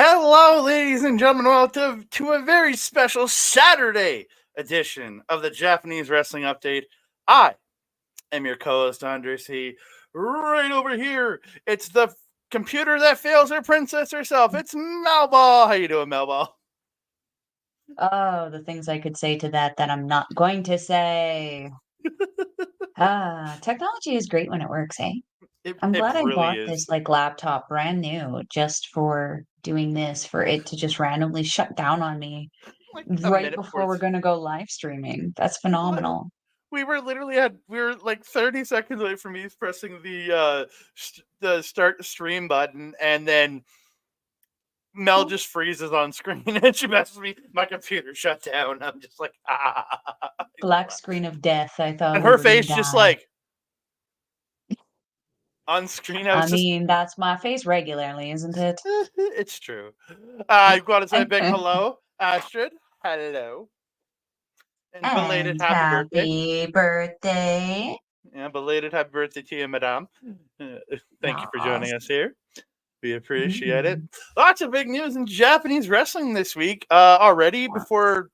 Hello, ladies and gentlemen. Welcome to a very special Saturday edition of the Japanese Wrestling Update. I am your co-host, Andres C. Right over here, it's the computer that fails her princess herself. It's Melball. How you doing, Melball? Oh, the things I could say to that I'm not going to say. Technology is great when it works, eh? I'm glad I really bought is. this laptop brand new just for doing this, for it to just randomly shut down on me right before we're going to go live streaming. That's phenomenal. We were like 30 seconds away from me pressing the start stream button, and then Mel just freezes on screen and she messages me, my computer shut down. I'm just like, Black screen of death, I thought. And her face just like on screen. I mean, that's my face regularly, isn't it? It's true. I've got to say a big hello, Astrid. Hello. And belated happy birthday. Yeah, belated happy birthday to you, madame. Thank you for joining us here. We appreciate it. Lots of big news in Japanese wrestling this week. Already before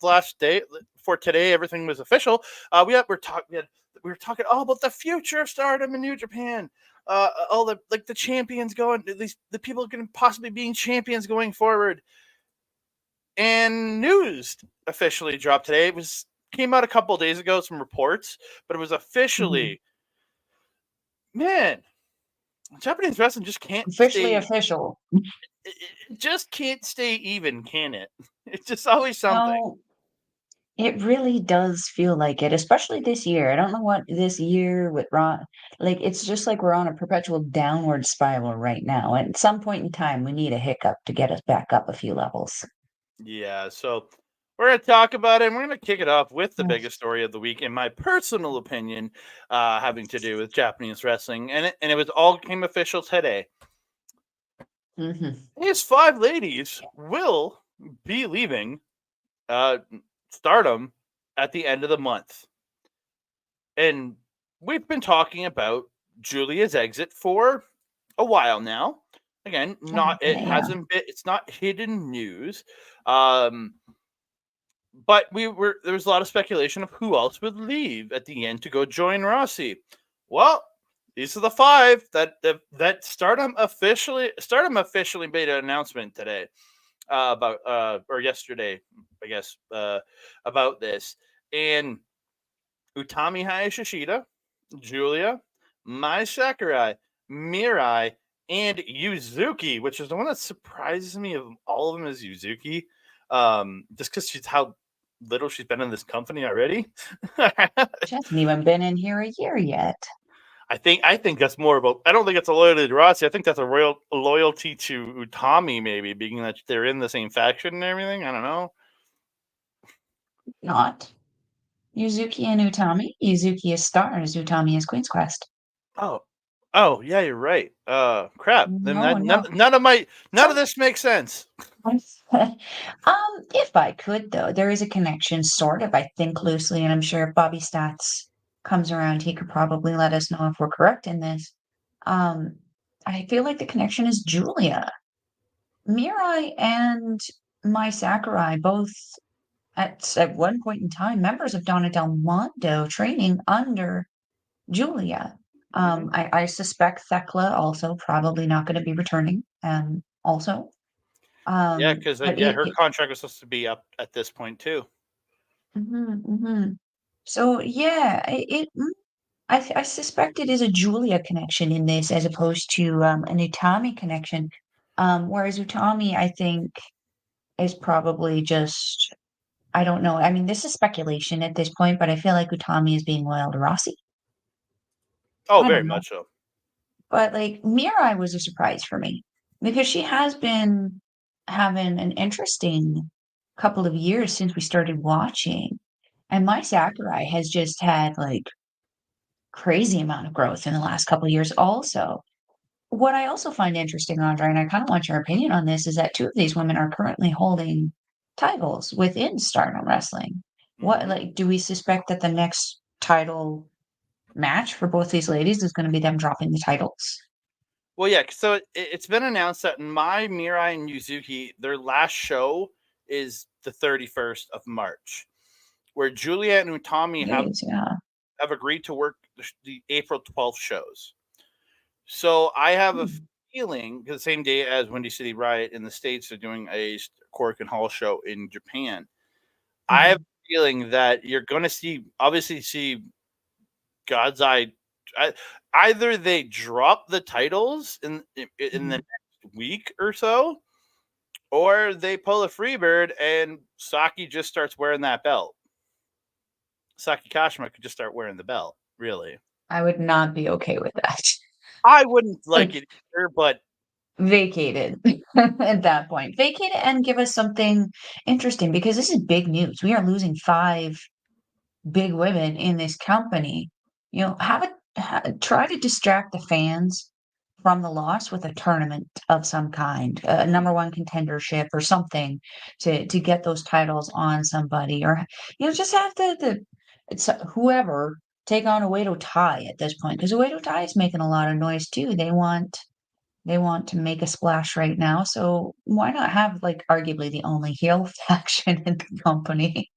today, everything was official. We were talking all about the future of Stardom in New Japan. All the champions going, at least the people can possibly being champions going forward. And news officially dropped today. It came out a couple of days ago, some reports, but it was officially, man. Japanese wrestling just can't official. It just can't stay even, can it? It's just always something. No, it really does feel like it, especially this year. I don't know what this year with Raw, it's just like we're on a perpetual downward spiral right now. And at some point in time, we need a hiccup to get us back up a few levels. Yeah, so we're going to talk about it, and we're going to kick it off with the biggest story of the week, in my personal opinion, having to do with Japanese wrestling. And it all came official today. These 5 ladies will be leaving Stardom at the end of the month. And we've been talking about Julia's exit for a while now. Again, it's not hidden news. But there was a lot of speculation of who else would leave at the end to go join Rossi. Well, these are the 5 that Stardom officially made an announcement today or yesterday, I guess, about this. And Utami Hayashishita, Julia, Mai Sakurai, Mirai, and Yuzuki, which is the one that surprises me of all of them is Yuzuki. Just because she's how little she's been in this company already. She hasn't even been in here a year yet. I think that's more about. I don't think it's a loyalty to Rossi. I think that's a royal loyalty to Utami, maybe being that they're in the same faction and everything. I don't know. Not Yuzuki and Utami. Yuzuki is Stars, Utami is Queen's Quest. Oh, yeah, you're right. Crap. Then No, no. none of So, this makes sense. if I could, though, there is a connection, sort of, I think loosely, and I'm sure if Bobby Stats comes around, he could probably let us know if we're correct in this. Um, I feel like the connection is Julia. Mirai and Mai Sakurai, both at one point in time, members of Donna Del Mondo training under Julia. Hmm. I suspect Thekla also probably not going to be returning. Also, Yeah, because but her contract was supposed to be up at this point too. So yeah, I suspect it is a Julia connection in this as opposed to an Utami connection. Whereas Utami, I think, is probably just I don't know. I mean, this is speculation at this point, but I feel like Utami is being loyal to Rossi. Oh, I very don't know. much so. But like Mirai was a surprise for me because she has been having an interesting couple of years since we started watching. And my Sakurai has just had like crazy amount of growth in the last couple of years also. What I also find interesting, Andre, and I kind of want your opinion on this, is that two of these women are currently holding titles within Stardom Wrestling. What, Hmm. like, do we suspect that the next title match for both these ladies is going to be them dropping the titles? Well, yeah. So it's been announced that Mai, Mirai, and Yuzuki, their last show is the 31st of March, where Juliet and Utami Please, yeah. have agreed to work the April 12th shows. So I have a Hmm. feeling the same day as Windy City Riot in the States are doing a Cork and Hall show in Japan. I have Mhm. a feeling that you're going to see God's Eye. Either they drop the titles in the Mhm. next week or so, or they pull a Freebird and Saki just starts wearing that belt. Saki Kashima could just start wearing the belt. Really, I would not be okay with that. I wouldn't like Like, it either, but vacate it at that point. Vacate it and give us something interesting because this is big news. We are losing five big women in this company. You know, try to distract the fans from the loss with a tournament of some kind, a number one contendership or something to get those titles on somebody, or just have the it's whoever take on Oedo Tai at this point because Oedo Tai is making a lot of noise too. They want to make a splash right now, so why not have like arguably the only heel faction in the company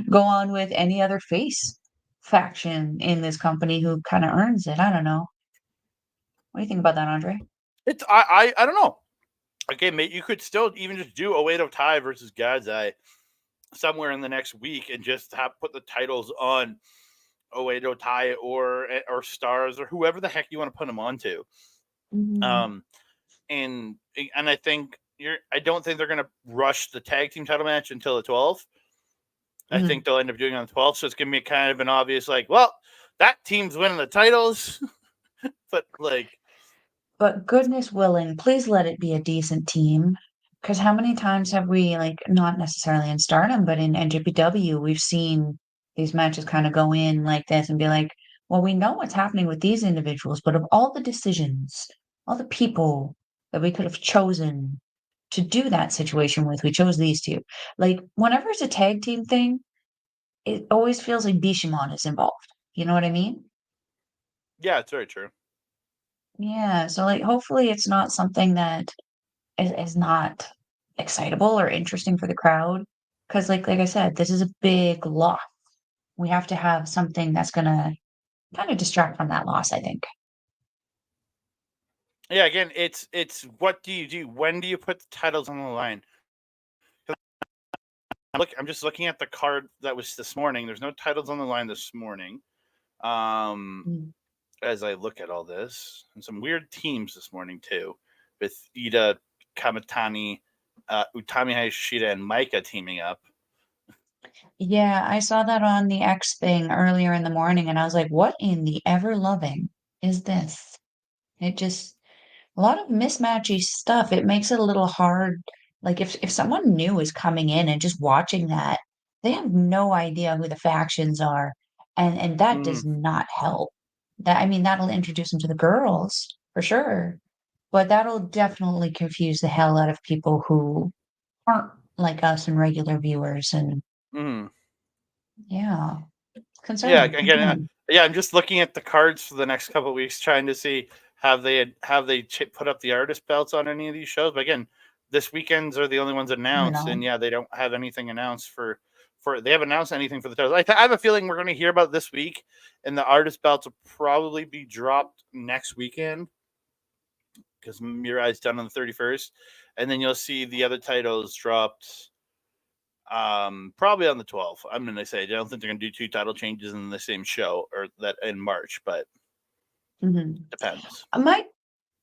go on with any other face faction in this company who kind of earns it? I don't know. What do you think about that, Andre? it's I don't know. Okay, mate, you could still even just do Oedo Tai versus God's Eye somewhere in the next week and just have put the titles on Oedo Tai or Stars or whoever the heck you want to put them onto. Mhm. Um, and I think I don't think they're gonna rush the tag team title match until the 12th. I Mhm. think they'll end up doing it on the 12th, so it's gonna be kind of an obvious like, well, that team's winning the titles, but like, But goodness willing, please let it be a decent team. Because how many times have we, like, not necessarily in Stardom, but in NJPW, we've seen these matches kind of go in like this and be like, well, we know what's happening with these individuals, but of all the decisions, all the people that we could have chosen to do that situation with, we chose these two. Like, whenever it's a tag team thing, it always feels like Bishamon is involved. You know what I mean? yeah, it's very true. Yeah. So, like, hopefully it's not something that is not excitable or interesting for the crowd. Because like I said, this is a big loss. We have to have something that's gonna kind of distract from that loss, I think. Yeah, again, it's what do you do? When do you put the titles on the line? I'm just looking at the card that was this morning. There's no titles on the line this morning. Um, Mm. as I look at all this, and some weird teams this morning too, with Ida Kamatani, Utami Hayashishita, and Micah teaming up. Yeah, I saw that on the X thing earlier in the morning, and I was like, what in the ever loving is this? It just a lot of mismatchy stuff. It makes it a little hard. Like if someone new is coming in and just watching that, they have no idea who the factions are, and that Mm, does not help. That I mean, that'll introduce them to the girls for sure, but that'll definitely confuse the hell out of people who aren't like us and regular viewers. And mm. yeah, Yeah, concerning, again, concerning. yeah. I'm just looking at the cards for the next couple of weeks, trying to see have they put up the artist belts on any of these shows. But again, this weekends are the only ones announced, No. and yeah, they don't have anything announced for they haven't announced anything for the titles. I have a feeling we're going to hear about this week, and the artist belts will probably be dropped next weekend because Mirai's done on the 31st, and then you'll see the other titles dropped probably on the 12th. I'm going to say I don't think they're going to do two title changes in the same show or that in March, but Mhm. depends. My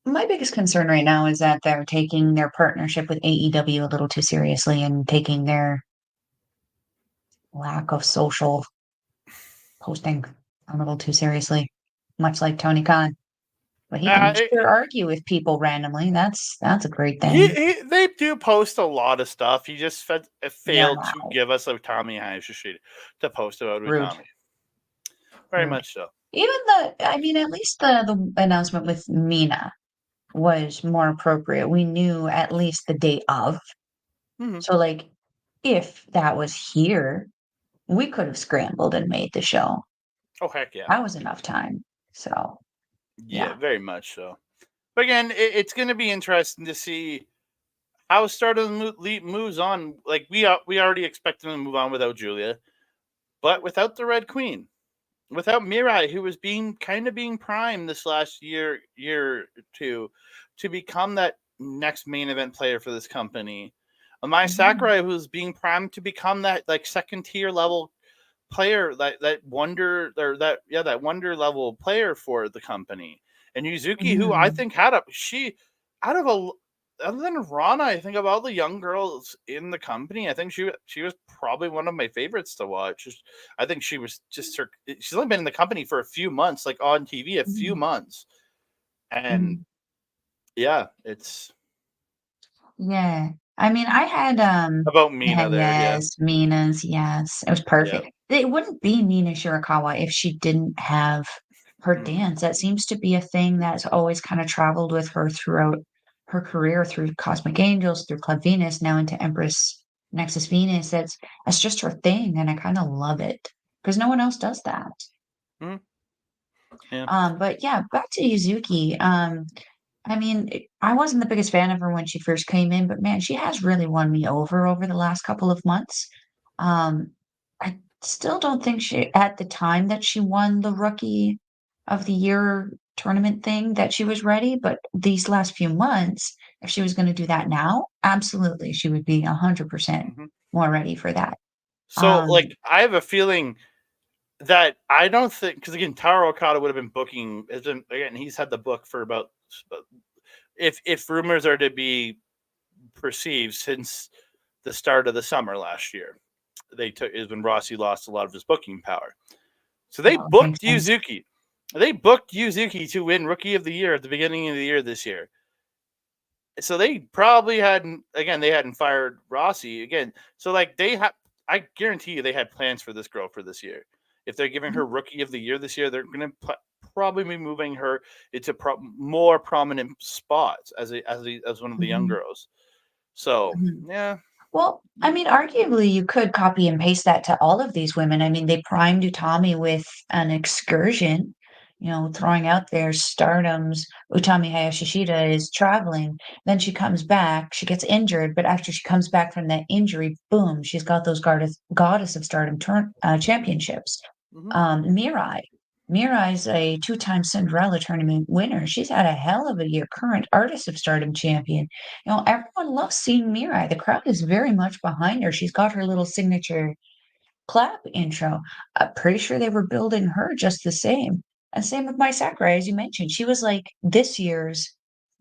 My biggest concern right now is that they're taking their partnership with AEW a little too seriously and taking their lack of social posting a little too seriously, much like Tony Khan. But he can It, sure argue with people randomly. That's a great thing. they do post a lot of stuff. He just Yeah, failed to give us a Tommy Hayashishita to post about rude, Utami. Very rude. much so. Even I mean, at least the announcement with Mina was more appropriate. We knew at least the date of. Mm-hmm. So, like, if that was here, we could have scrambled and made the show. Oh heck yeah, That was enough time. So, yeah, yeah. very much so. But again, it's going to be interesting to see how Stardom moves on. Like we already expect them to move on without Julia, but without the Red Queen, without Mirai, who was being primed this last year or two to become that next main event player for this company. Amaya Mhm, Sakurai, who's being primed to become that like second tier level player, that wonder or that wonder level player for the company. And Yuzuki, who I mhm, think had a she out of a other than Rana, I think of all the young girls in the company, I think she was probably one of my favorites to watch. I think she was just her. She's only been in the company for a few months, like on TV, a few mhm, months, and mhm. yeah, it's Yeah. I mean, I had, about Mina there. Yeah, yes, Mina's, yes. It was yeah. perfect. It wouldn't be Mina Shirakawa if she didn't have her Mm-hmm. dance. That seems to be a thing that's always kind of traveled with her throughout her career, through Cosmic Angels, through Club Venus, now into Empress Nexus Venus. That's just her thing, and I kind of love it because no one else does that. Mm-hmm. Yeah. But yeah, back to Yuzuki. I mean, I wasn't the biggest fan of her when she first came in, but man, she has really won me over the last couple of months. Um, I still don't think she, at the time that she won the Rookie of the Year tournament thing, that she was ready. But these last few months, if she was going to do that now, absolutely, she would be 100% Mm-hmm. more ready for that. So, Um, like, I have a feeling that I don't think because again, Taro Okada would have been booking. Has been again, he's had the book for about if rumors are to be perceived since the start of the summer last year. They took is when Rossi lost a lot of his booking power. So they well, it makes booked sense. Yuzuki. They booked Yuzuki to win Rookie of the Year at the beginning of the year this year. So they probably hadn't again they hadn't fired Rossi again. So like they have I guarantee you they had plans for this girl for this year. If they're giving her Rookie of the Year this year, they're going to probably be moving her into more prominent spots as one of the young Mhm, girls. So mhm. yeah, Well, I mean, arguably, you could copy and paste that to all of these women. I mean, they primed Utami with an excursion, throwing out there Stardom's Utami Hayashishita is traveling. Then she comes back, she gets injured, but after she comes back from that injury, boom, she's got those Goddess of Stardom championships. mm-hmm. Mirai. Mirai's a two-time Cinderella tournament winner. She's had a hell of a year, current Artist of Stardom champion. Everyone loves seeing Mirai. The crowd is very much behind her. She's got her little signature clap intro. I'm pretty sure they were building her just the same. And same with Mai Sakurai, as you mentioned. She was like this year's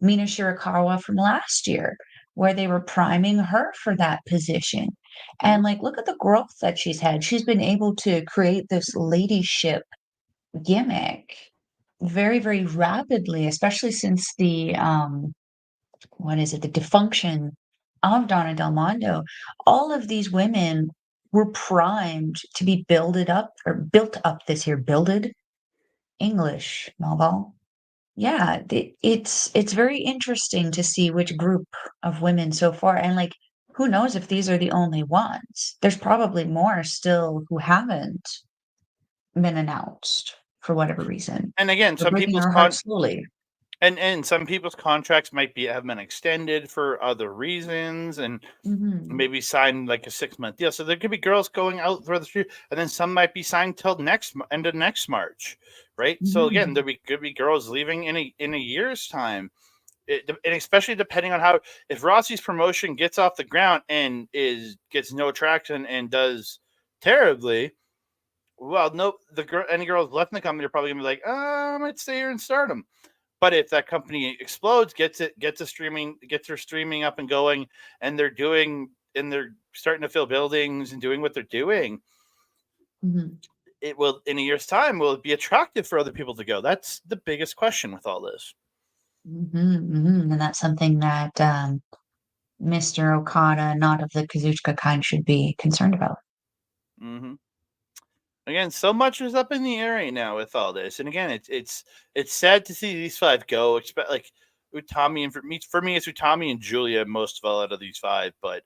Mina Shirakawa from last year, where they were priming her for that position. And like, look at the growth that she's had. She's been able to create this ladyship gimmick very, very rapidly, especially since the what is it, the defunction of Donna Del Mondo. All of these women were primed to be builded up or built up this year. Builded English, Melball. Yeah, it's very interesting to see which group of women so far, and like, who knows if these are the only ones? There's probably more still who haven't been announced for whatever reason. And again, They're some breaking people's our hearts slowly. and some people's contracts might be have been extended for other reasons, and Mhm, maybe signed like a 6-month deal. So there could be girls going out for the street, and then some might be signed till end of next March, right? So again, mhm, could be girls leaving in a year's time. And especially depending on how, if Rossi's promotion gets off the ground and gets no traction and does terribly, well, no, any girls left in the company are probably gonna be like, I might stay here in Stardom. But if that company explodes, gets their streaming up and going, and they're starting to fill buildings and doing what they're doing, mhm, it will, in a year's time, will it be attractive for other people to go? That's the biggest question with all this. mhm, mhm, and that's something that, Mr. Okada, not of the Kazuchika kind, should be concerned about. hmm Again, so much is up in the air right now with all this, and again, it's sad to see these five go. Expect like Utami, and for me, it's Utami and Julia most of all out of these five, but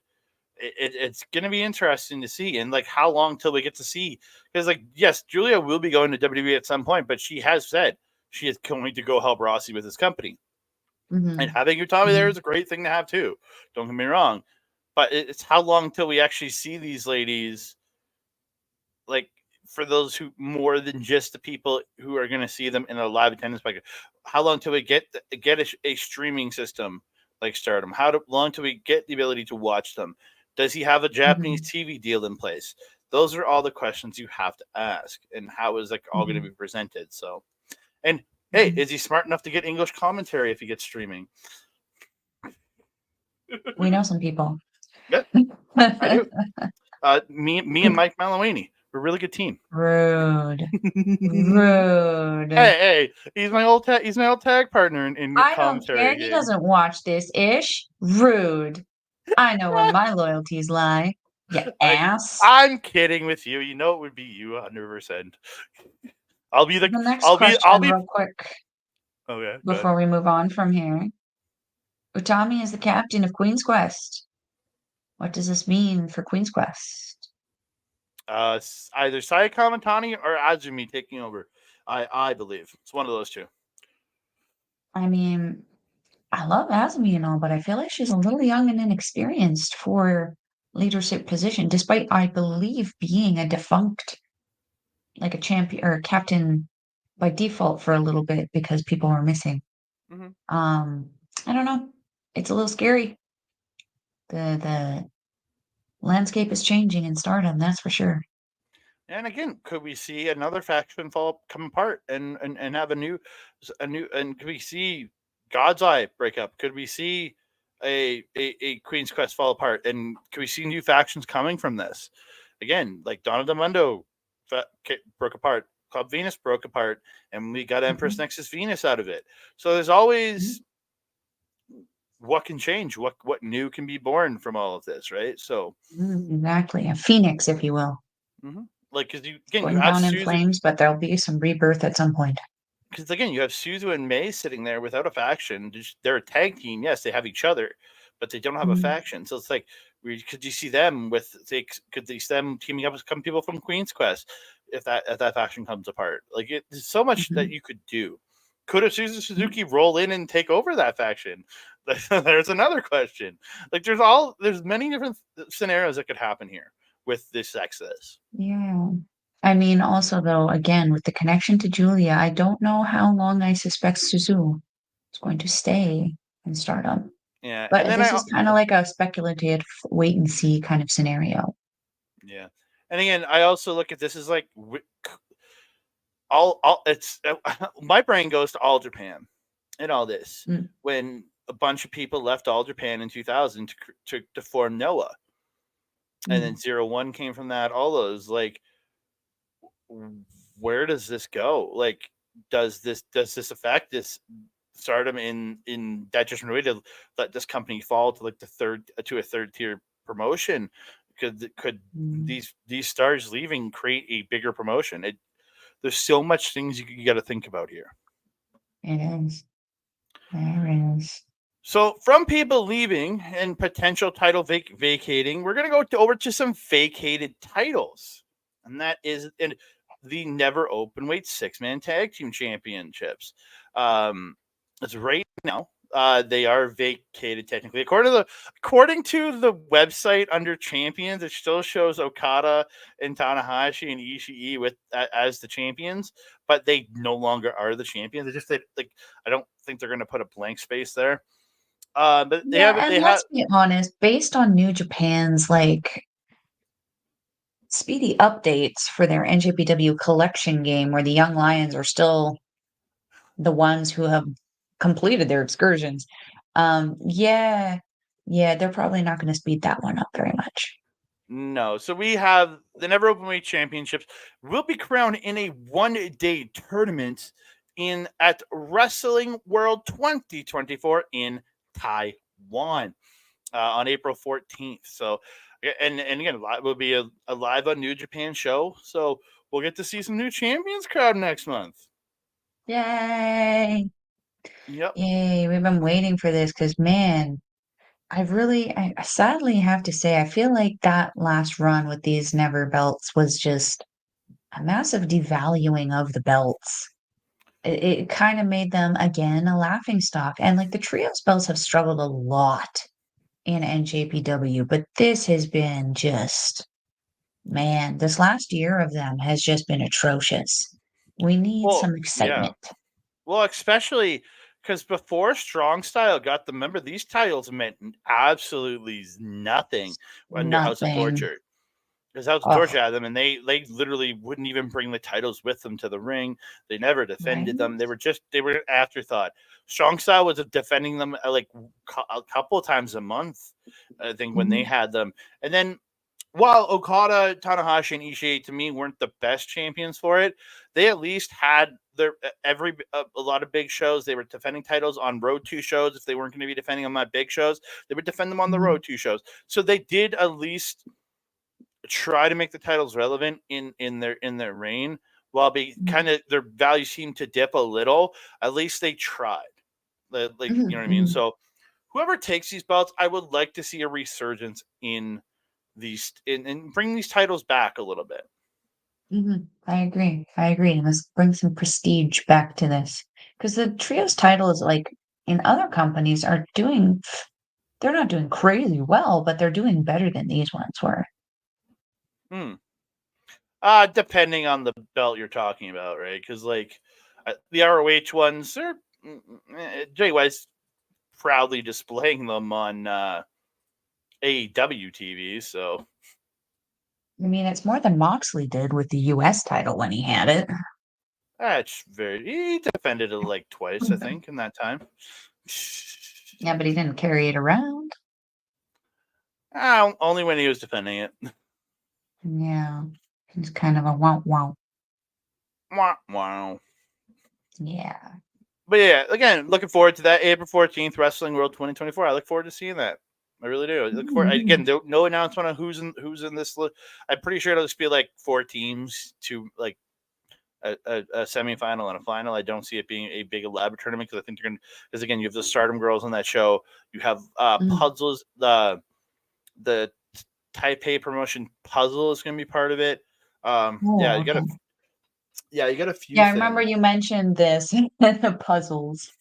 it's going to be interesting to see, and like how long till we get to see, because like, yes, Julia will be going to WWE at some point, but she has said she is going to go help Rossi with his company, and Mhm, having Utami there mhm, is a great thing to have too. Don't get me wrong, but it's how long till we actually see these ladies, like, for those who more than just the people who are going to see them in a live attendance package. How long till we get a streaming system like Stardom? Long till we get the ability to watch them? Does he have a Japanese mhm, TV deal in place? Those are all the questions you have to ask, and how is like all going to be mhm, presented? So, and hey, mhm. is he smart enough to get English commentary if he gets streaming? We know some people. Yeah, I do. Me and Mike Malawini, we're a really good team. Rude. Hey, Rude. hey, he's my old tag partner in I don't care. commentary He gigs. doesn't watch this ish. Rude. I know where my loyalties lie. You Like, ass. I'm kidding with you. You know it would be you 100%. I'll be the The next I'll question, be real quick, okay, go ahead. before we move on from here. Utami is the captain of Queen's Quest. What does this mean for Queen's Quest? Either Saya Kamatani or Azumi taking over. I believe it's one of those two. I mean, I love Azumi and all, but I feel like she's a little young and inexperienced for leadership position, despite I believe being a defunct, like a champion or a captain by default for a little bit because people were missing. hmm Um, I don't know. It's a little scary. The landscape is changing in Stardom, that's for sure. And again, could we see another faction come apart and have and could we see God's Eye break up? Could we see a Queen's Quest fall apart? And could we see new factions coming from this? Again, like Donna Demundo broke apart, Club Venus broke apart, and we got Empress Mhm, Nexus Venus out of it. So there's mhm, always what can change, what new can be born from all of this, right? So, exactly. A phoenix, if you will. like, because you Going have down in Suzu, flames, but there'll be some rebirth at some point. because again, you have Suzu and May sitting there without a faction. They're a tag team. Yes, they have each other, but they don't have a Mhm, faction. So it's like, could you see them could they see them teaming up with some people from Queen's Quest if that faction comes apart? Like, there's so much that mhm, you could do. Could a Suzu Suzuki roll in and take over that faction? There's another question. Like, there's many different scenarios that could happen here with this Exodus. yeah. I mean, also though, again, with the connection to Julia, I don't know how long I suspect Suzu is going to stay in Stardom. Yeah, and But then this is kind of like a speculative wait and see kind of scenario. yeah, and again, I also look at this as like all it's my brain goes to All Japan and all this Mm, when a bunch of people left All Japan in 2000 to form Noah, and then mm. 01 came from that. All those like, where does this go? Like, does this affect this Stardom in that just way to let this company fall to like a third tier promotion? Could Mm, these stars leaving create a bigger promotion? There's so much things you got to think about here. it is. There is. So from people leaving and potential title vacating, we're gonna go over to some vacated titles, and that is in the never open weight 6-man tag team championships. It's right now. They are vacated technically, according to the website under champions. It still shows Okada and Tanahashi and Ishii with as the champions, but they no longer are the champions. They just like, I don't think they're going to put a blank space there. But they Yeah, have and let's be honest, based on New Japan's like speedy updates for their NJPW collection game, where the young lions are still the ones who have completed their excursions. Yeah, yeah, they're probably not going to speed that one up very much. no. So we have the never open weight championships will be crowned in a 1 day tournament in at Wrestling World 2024 in Taiwan on April 14th. So and again, it will be a live on New Japan show. So we'll get to see some new champions crowd next month. Yay! Yep. Yay! We've been waiting for this because, man, I sadly have to say, I feel like that last run with these never belts was just a massive devaluing of the belts. It kind of made them again a laughing stock. And like the trios belts have struggled a lot in NJPW, but this has been just, man, this last year of them has just been atrocious. We need Well, some yeah. excitement. Well, especially because before Strong Style got the member, these titles meant absolutely nothing under House of Nothing. Torture. Because House of Oh, Torture had them, and they literally wouldn't even bring the titles with them to the ring. They never right? defended them. They were an afterthought. Strong Style was defending them like a couple of times a month, I think, when they Mhm, had them. And then while Okada, Tanahashi, and Ishii to me weren't the best champions for it, they at least had their a lot of big shows. They were defending titles on Road 2 shows. If they weren't going to be defending on my big shows, they would defend them on the mhm, Road 2 shows. So they did at least try to make the titles relevant in their reign. While be mhm, kind of their value seemed to dip a little, at least they tried. Like, you know mhm, what I mean? mhm, So whoever takes these belts, I would like to see a resurgence in these and bring these titles back a little bit. mhm. I agree. I agree. Let's bring some prestige back to this because the trios titles, like in other companies, are doing. They're not doing crazy well, but they're doing better than these ones were. Hmm. Depending on the belt you're talking about, right? Because like the ROH ones, they're Jay West proudly displaying them on AEW TV. So I mean, it's more than Moxley did with the US title when he had it. that's very. He defended it like twice, I think, in that time. Yeah, but he didn't carry it around. Only when he was defending it. Yeah, he's kind of a wow wow. Wow. Yeah. But yeah, again, looking forward to that April 14th Wrestling World 2024. I look forward to seeing that. I really do. Look for Mhm, again. No announcement on who's in this. I'm pretty sure it'll just be like 4 teams to like a semifinal and a final. I don't see it being a big elaborate tournament because I think they're going to. Because again, you have the Stardom girls on that show. You have mhm. puzzles. The Taipei promotion puzzle is going to be part of it. Oh, okay. You got a few Yeah, I remember things. you mentioned this, the puzzles.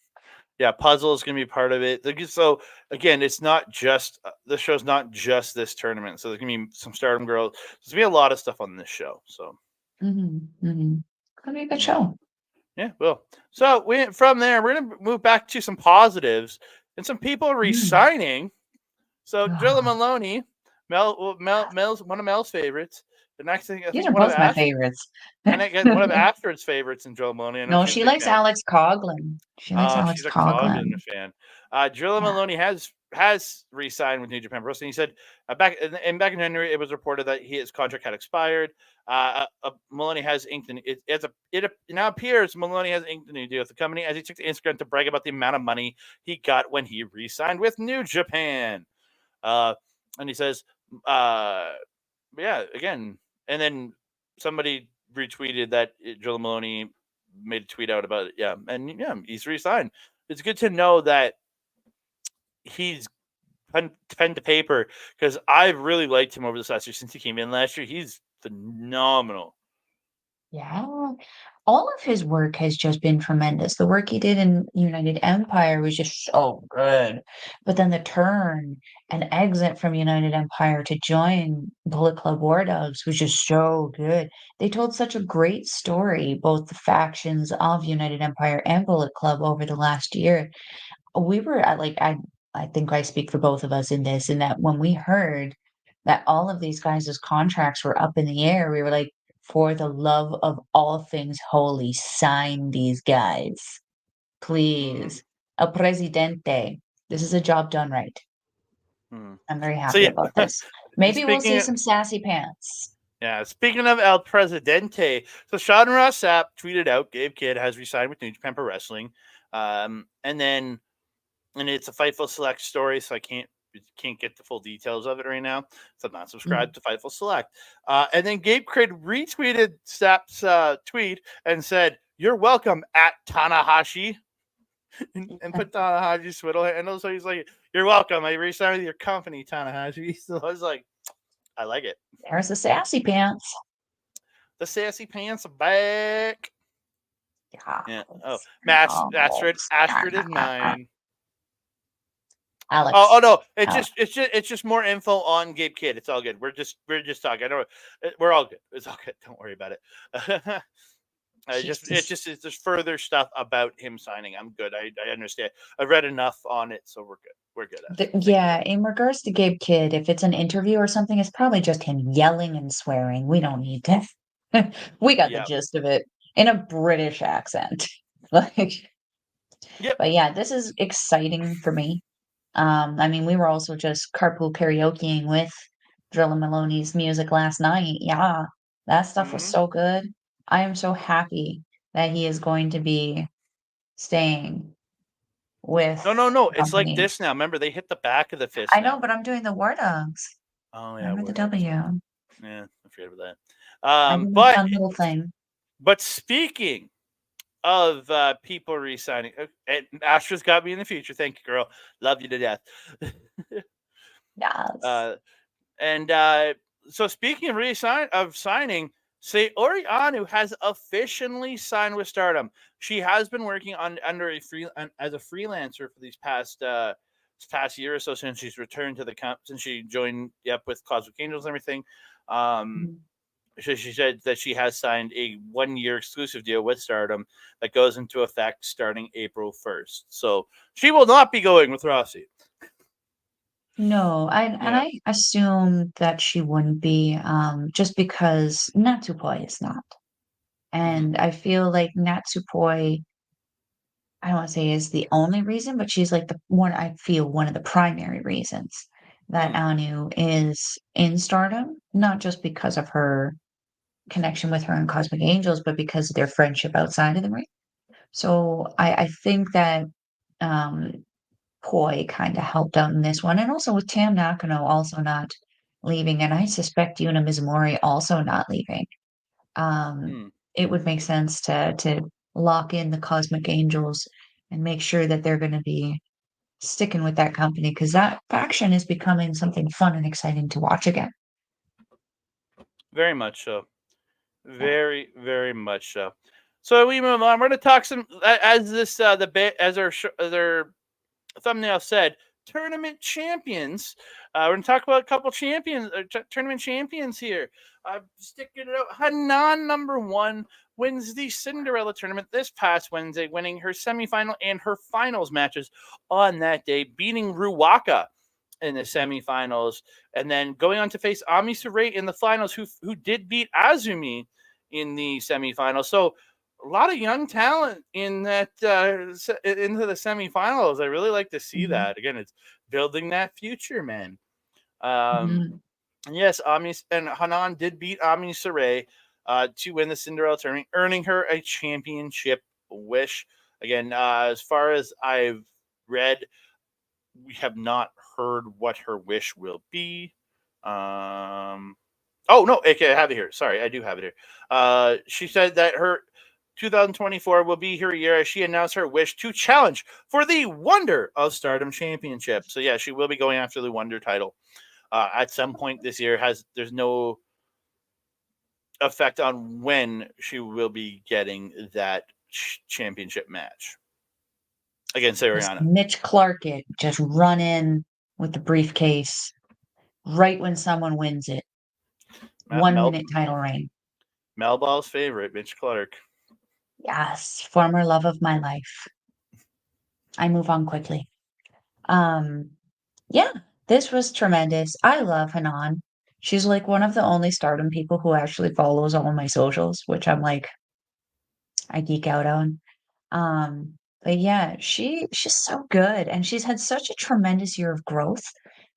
Yeah, puzzle is going to be part of it. So again, it's not just the show's not just this tournament. So there's going to be some Stardom girls. There's going to be a lot of stuff on this show. So Gonna be a good Yeah. show. Yeah, well. So from there, we're gonna move back to some positives and some people resigning. So Drilla Oh, Maloney, Mel's one of Mel's favorites. The next thing I these think are one of both my favorites. and I get one of Astrid's favorites in Drilla Maloney. I know No, she's a she big likes fan. Alex Coughlin. She likes Oh, Alex she's a Coughlin Coughlin. fan. Drilla Yeah. Maloney has re-signed with New Japan Pro Wrestling. He said back in January, it was reported that his contract had expired. Maloney has inked it now appears Maloney has inked a new deal with the company as he took to Instagram to brag about the amount of money he got when he re-signed with New Japan. And he says, yeah, again, and then somebody retweeted that Joe Maloney made a tweet out about it. Yeah, and yeah, he's re-signed. It's good to know that he's pen to paper because I've really liked him over this last year since he came in last year. He's phenomenal. Yeah. All of his work has just been tremendous. The work he did in United Empire was just so good. But then the turn and exit from United Empire to join Bullet Club War Dogs was just so good. They told such a great story, both the factions of United Empire and Bullet Club over the last year. We were at I think I speak for both of us in this, in that when we heard that all of these guys' contracts were up in the air, we were like, for the love of all things holy, sign these guys. Mm-hmm. Please. El Presidente. This is a job done right. Mm-hmm. I'm very So happy about yeah, this. Maybe we'll see speaking some sassy pants. Yeah, speaking of El Presidente, so Sean Ross Sapp tweeted out Gabe Kidd has resigned with New Japan Pro Wrestling, and it's a Fightful Select story, so I can't get the full details of it right now. So I'm not subscribed to Fightful Select. And then Gabe Kidd retweeted Sapp's tweet and said, "You're welcome at Tanahashi," and put Tanahashi's Twitter handle. So he's like, "You're welcome. I resigned with your company, Tanahashi." So I was like, I like it. There's the sassy pants. The sassy pants are back. Yeah. Yeah. Oh, Mass Astrid. Yes. Astrid is mine. Oh, Alex. no. Alex. It's just more info on Gabe Kidd. It's all good. We're just talking. I don't. We're all good. It's all good. Don't worry about it. It's just further stuff about him signing. I'm good. I understand. I've read enough on it, so we're good. We're good. Yeah, in regards to Gabe Kidd, if it's an interview or something, it's probably just him yelling and swearing. We don't need to. We got the Yeah. gist of it in a British accent. Like, Yep. but yeah, this is exciting for me. I mean, we were also just carpool karaokeing with Drilla Maloney's music last night. Yeah, that stuff was Mm-hmm. so good. I am so happy that he is going to be staying with No. the It's like company. this now. Remember, they hit the back of the fist I know, now. but I'm doing the War Dogs. Oh yeah, Remember the War Dogs. W. Yeah, I forget about I that. did a fun little thing. But speaking of people resigning, and Astra's got me in the future. Thank you, girl. Love you to death. Yes. uh, and so speaking of signing, Saori Anu has officially signed with Stardom. She has been working as a freelancer for these past year or so since she's returned to since she joined with Cosmic Angels and everything. Mhm. She said that she has signed a 1-year exclusive deal with Stardom that goes into effect starting April 1st. So she will not be going with Rossi. No, and Yeah. I assume that she wouldn't be, just because Natsupoi is not. Mm-hmm. And I feel like Natsupoi, I don't want to say is the only reason, but she's like I feel one of the primary reasons that Mm. Anu is in Stardom, not just because of her connection with her and Cosmic Angels, but because of their friendship outside of the ring. So I think that um Poi kind of helped out in this one, and also with Tam Nakano also not leaving, and I suspect Yuna Mizumori also not leaving. Mm. It would make sense to lock in the Cosmic Angels and make sure that they're going to be sticking with that company because that faction is becoming something fun and exciting to watch again. Very much so. Yeah. Very, very much so. So we move on. We're going to talk some as this as our thumbnail said. tournament champions. We're going to talk about a couple tournament champions here. Sticking it out, Hanan #1 wins the Cinderella tournament this past Wednesday, winning her semifinal and her finals matches on that day, beating Ruwaka in the semifinals, and then going on to face Ami Saray in the finals, who did beat Azumi in the semifinals. So a lot of young talent in that into the semifinals. I really like to see Mhm. that. Again, it's building that future, man. Um, Mhm. yes, Ami and Hanan did beat Ami Saray to win the Cinderella tournament, earning her a championship wish. Again, as far as I've read, we have not heard what her wish will be. Oh no, okay, I have it here. Sorry, I do have it here. She said that her 2024 will be her year as she announced her wish to challenge for the Wonder of Stardom Championship. So yeah, she will be going after the Wonder title at some point this year. There's no effect on when she will be getting that championship match against Just Ariana. Mitch Clark it, just run in with the briefcase right when someone wins it. One Mel minute title reign. Melball's favorite, Mitch Clark. Yes, former love of my life. I move on quickly. Um, yeah, this was tremendous. I love Hanan. She's like one of the only Stardom people who actually follows all of my socials, which I'm like, I geek out on. But yeah, she's so good and she's had such a tremendous year of growth.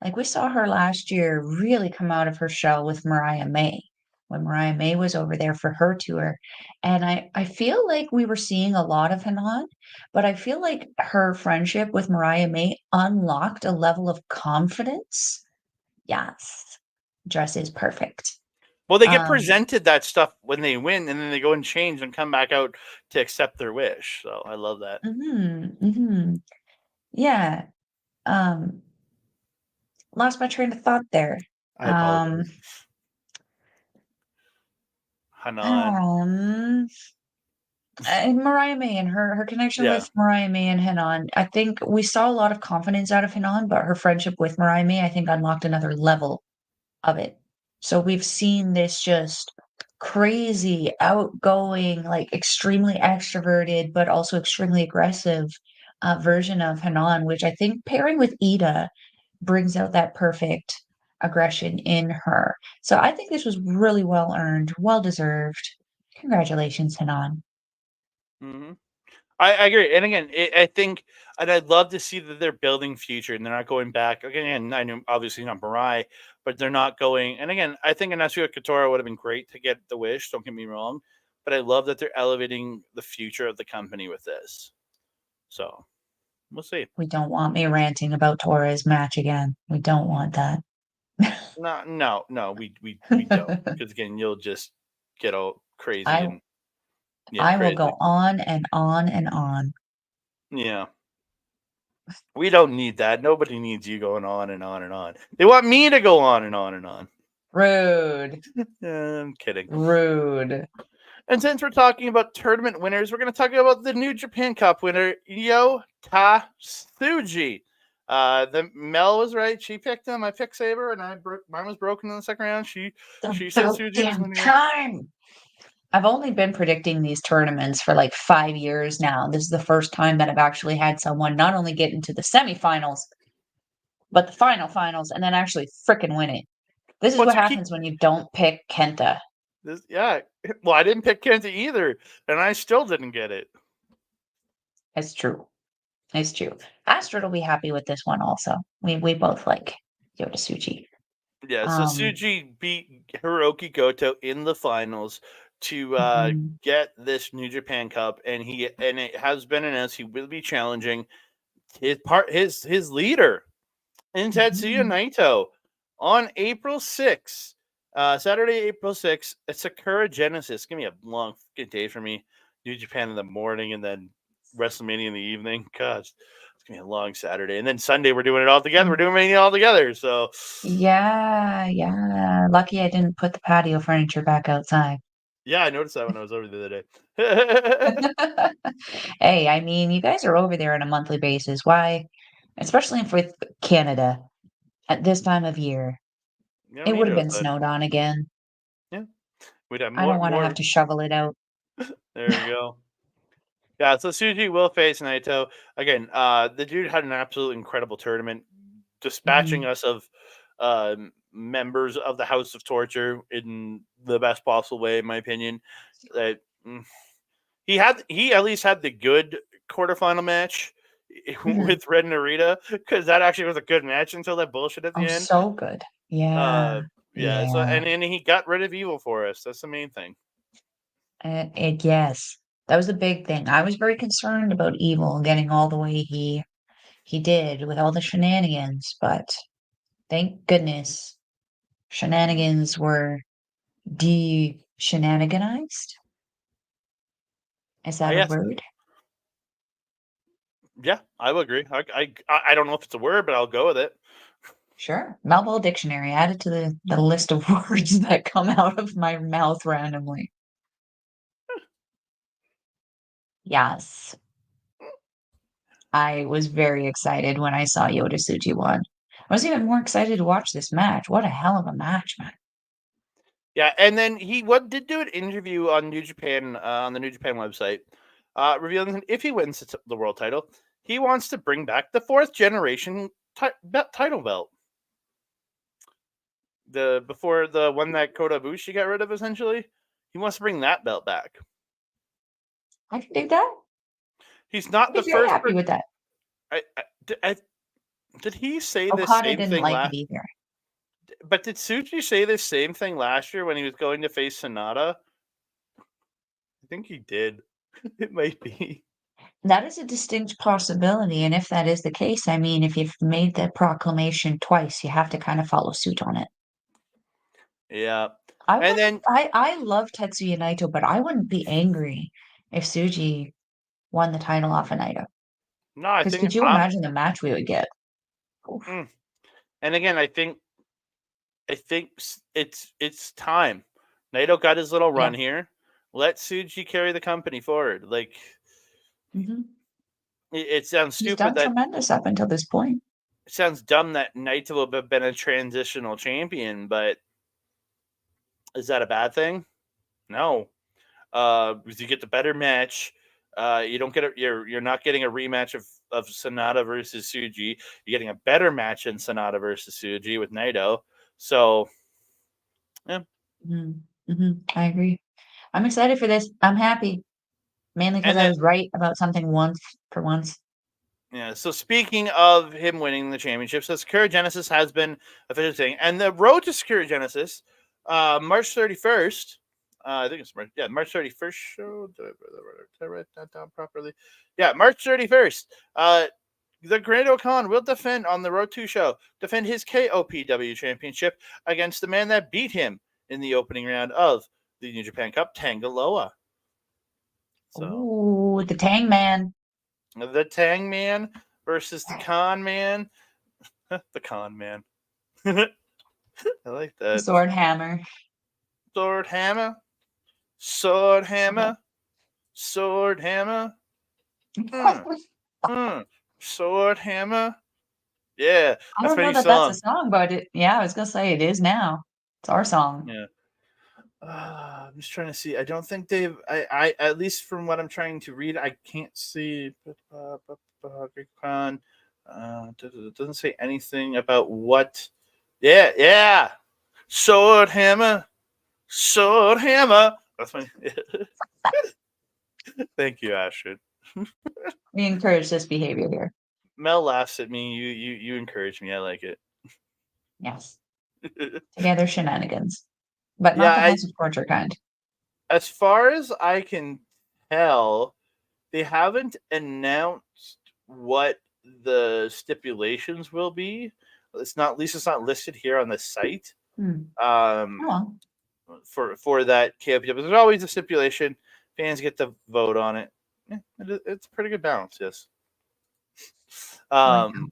Like we saw her last year really come out of her shell with Mariah May when Mariah May was over there for her tour. And I feel like we were seeing a lot of Hanan, but I feel like her friendship with Mariah May unlocked a level of confidence. Yes. Dress is perfect. Well, they get Um, presented that stuff when they win, and then they go and change and come back out to accept their wish. So I love that. yeah. Um, Lost my train of thought there. I Um, apologize. Hanan. um, Mariah May and her connection Yeah. with Mariah May and Hanan. I think we saw a lot of confidence out of Hanan, but her friendship with Mariah May, I think, unlocked another level of it. So we've seen this just crazy, outgoing, like extremely extroverted, but also extremely aggressive version of Hanan, which I think pairing with Ida brings out that perfect aggression in her. So I think this was really well earned, well deserved. Congratulations, Hanan. hmm I agree. And again, I think, and I'd love to see that they're building future and they're not going back. Again, I know obviously not Mariah, but they're not going. And again, I think Natsuko Katora would have been great to get the wish. Don't get me wrong. But I love that they're elevating the future of the company with this. So we'll see. We don't want me ranting about Torres' match again. We don't want that. No, we don't. Because again, you'll just get all crazy I and yeah, I will crazy. go on and on and on. Yeah, we don't need that. Nobody needs you going on and on and on. They want me to go on and on and on. Rude. I'm kidding. Rude. And since we're talking about tournament winners, we're going to talk about the New Japan Cup winner, Yota Tsuji. The Mel was right. She picked him. I picked Saber, and mine was broken in the second round. She said About Tsuji was damn going to go. time. I've only been predicting these tournaments for like 5 years now. This is the first time that I've actually had someone not only get into the semifinals, but the finals, and then actually fricking win it. This is Well, what to keep happens when you don't pick Kenta. this, yeah. Well, I didn't pick Kenta either, and I still didn't get it. It's true. It's true. Astrid will be happy with this one also. We both like Yotasuchi. Yeah, so Um, Tsuji beat Hiroki Goto in the finals to mhm, get this New Japan Cup, and it has been announced he will be challenging his leader in Tetsuya mhm. Naito on April 6th. Saturday, April 6th. It's Sakura Genesis. It's gonna be a long fucking day for me. New Japan in the morning and then WrestleMania in the evening. Gosh, it's gonna be a long Saturday. And then Sunday we're doing it all together. We're doing Mania all together. So Yeah, yeah. Lucky I didn't put the patio furniture back outside. yeah, I noticed that when I was over the other day. Hey, I mean, you guys are over there on a monthly basis. Why? especially if with Canada at this time of year. No It need would have to been outside. snowed on again. Yeah, we'd have I don't want to have more. to shovel it out. There we go. Yeah, so Suji will face Naito again. The dude had an absolutely incredible tournament, dispatching Mhm. us of members of the House of Torture in the best possible way, in my opinion. That he at least had the good quarterfinal match Mhm. with Red Narita, because that actually was a good match until that bullshit at the Oh, end. so good. Yeah. Yeah. So Yeah. and he got rid of Evil for us. That's the main thing. Yes. That was the big thing. I was very concerned about Evil getting all the way he did with all the shenanigans, but thank goodness shenanigans were de-shenaniganized. Is that a Yes. word? Yeah, I will agree. I don't know if it's a word, but I'll go with it. Sure. Melball Dictionary, add it to the list of words that come out of my mouth randomly. Yes. I was very excited when I saw Yoda Tsuji won. I was even more excited to watch this match. What a hell of a match, man. Yeah, and then he did do an interview on New Japan on the New Japan website, revealing that if he wins the world title, he wants to bring back the fourth generation title belt. The before the one that Kota Ibushi got rid of, essentially, he wants to bring that belt back. I can do that. He's I'd not be the very first. happy with that. Did he say the Okada same didn't thing like it last? either. But did Tsuji say the same thing last year when he was going to face Sonata? I think he did. It might be. That is a distinct possibility. And if that is the case, I mean, if you've made the proclamation twice, you have to kind of follow suit on it. Yeah. I And wouldn't, then I love Tetsuya Naito, but I wouldn't be angry if Suji won the title off of Naito. no, I Because think could you imagine the match we would get? Oof. and again, I think it's time. Naito got his little run Yeah. here. Let Suji carry the company forward. Like Hmm. it sounds He's stupid done that tremendous up until this point. it sounds dumb that Naito would have been a transitional champion, but is that a bad thing? No. Because you get the better match. You don't get you're not getting a rematch of Sonata versus Suji. You're getting a better match in Sonata versus Suji with Naito. So yeah. I agree. I'm excited for this. I'm happy, mainly because And I then was right about something once for once. yeah, so speaking of him winning the championship, so Sakura Genesis has been officially thing, and the road to Sakura Genesis, March 31st. I think it's March 31st show. Did I write that down properly? Yeah, March 31st. The Great Okan will defend on the Road 2 show, defend his KOPW championship against the man that beat him in the opening round of the New Japan Cup, Tangaloa. So Ooh, the Tang Man. the Tang Man versus the Con Man. The Con Man. I like that. Sword Hammer. Sword Hammer. Sword Okay. Hammer. Sword Hammer. Mm, Sword Hammer. Yeah, I that's don't my know new that that's a song. song, but yeah, I was gonna say it is now. It's our song. Yeah. I'm just trying to see. I don't think they've. I at least from what I'm trying to read, I can't see. Con. Doesn't say anything about what. Yeah, yeah. Sword Hammer. Sword Hammer. That's my. Thank you, Ashton. We encourage this behavior here. Mel laughs at me. You encourage me. I like it. Yes. Together shenanigans. But Yeah, not the House of Torture kind. as far as I can tell, they haven't announced what the stipulations will be. It's not, at least it's not listed here on the site. Hmm. Um, Oh well. for that KOPW, there's always a stipulation. Fans get to vote on it. Yeah, it's a pretty good balance. Yes. Like Um,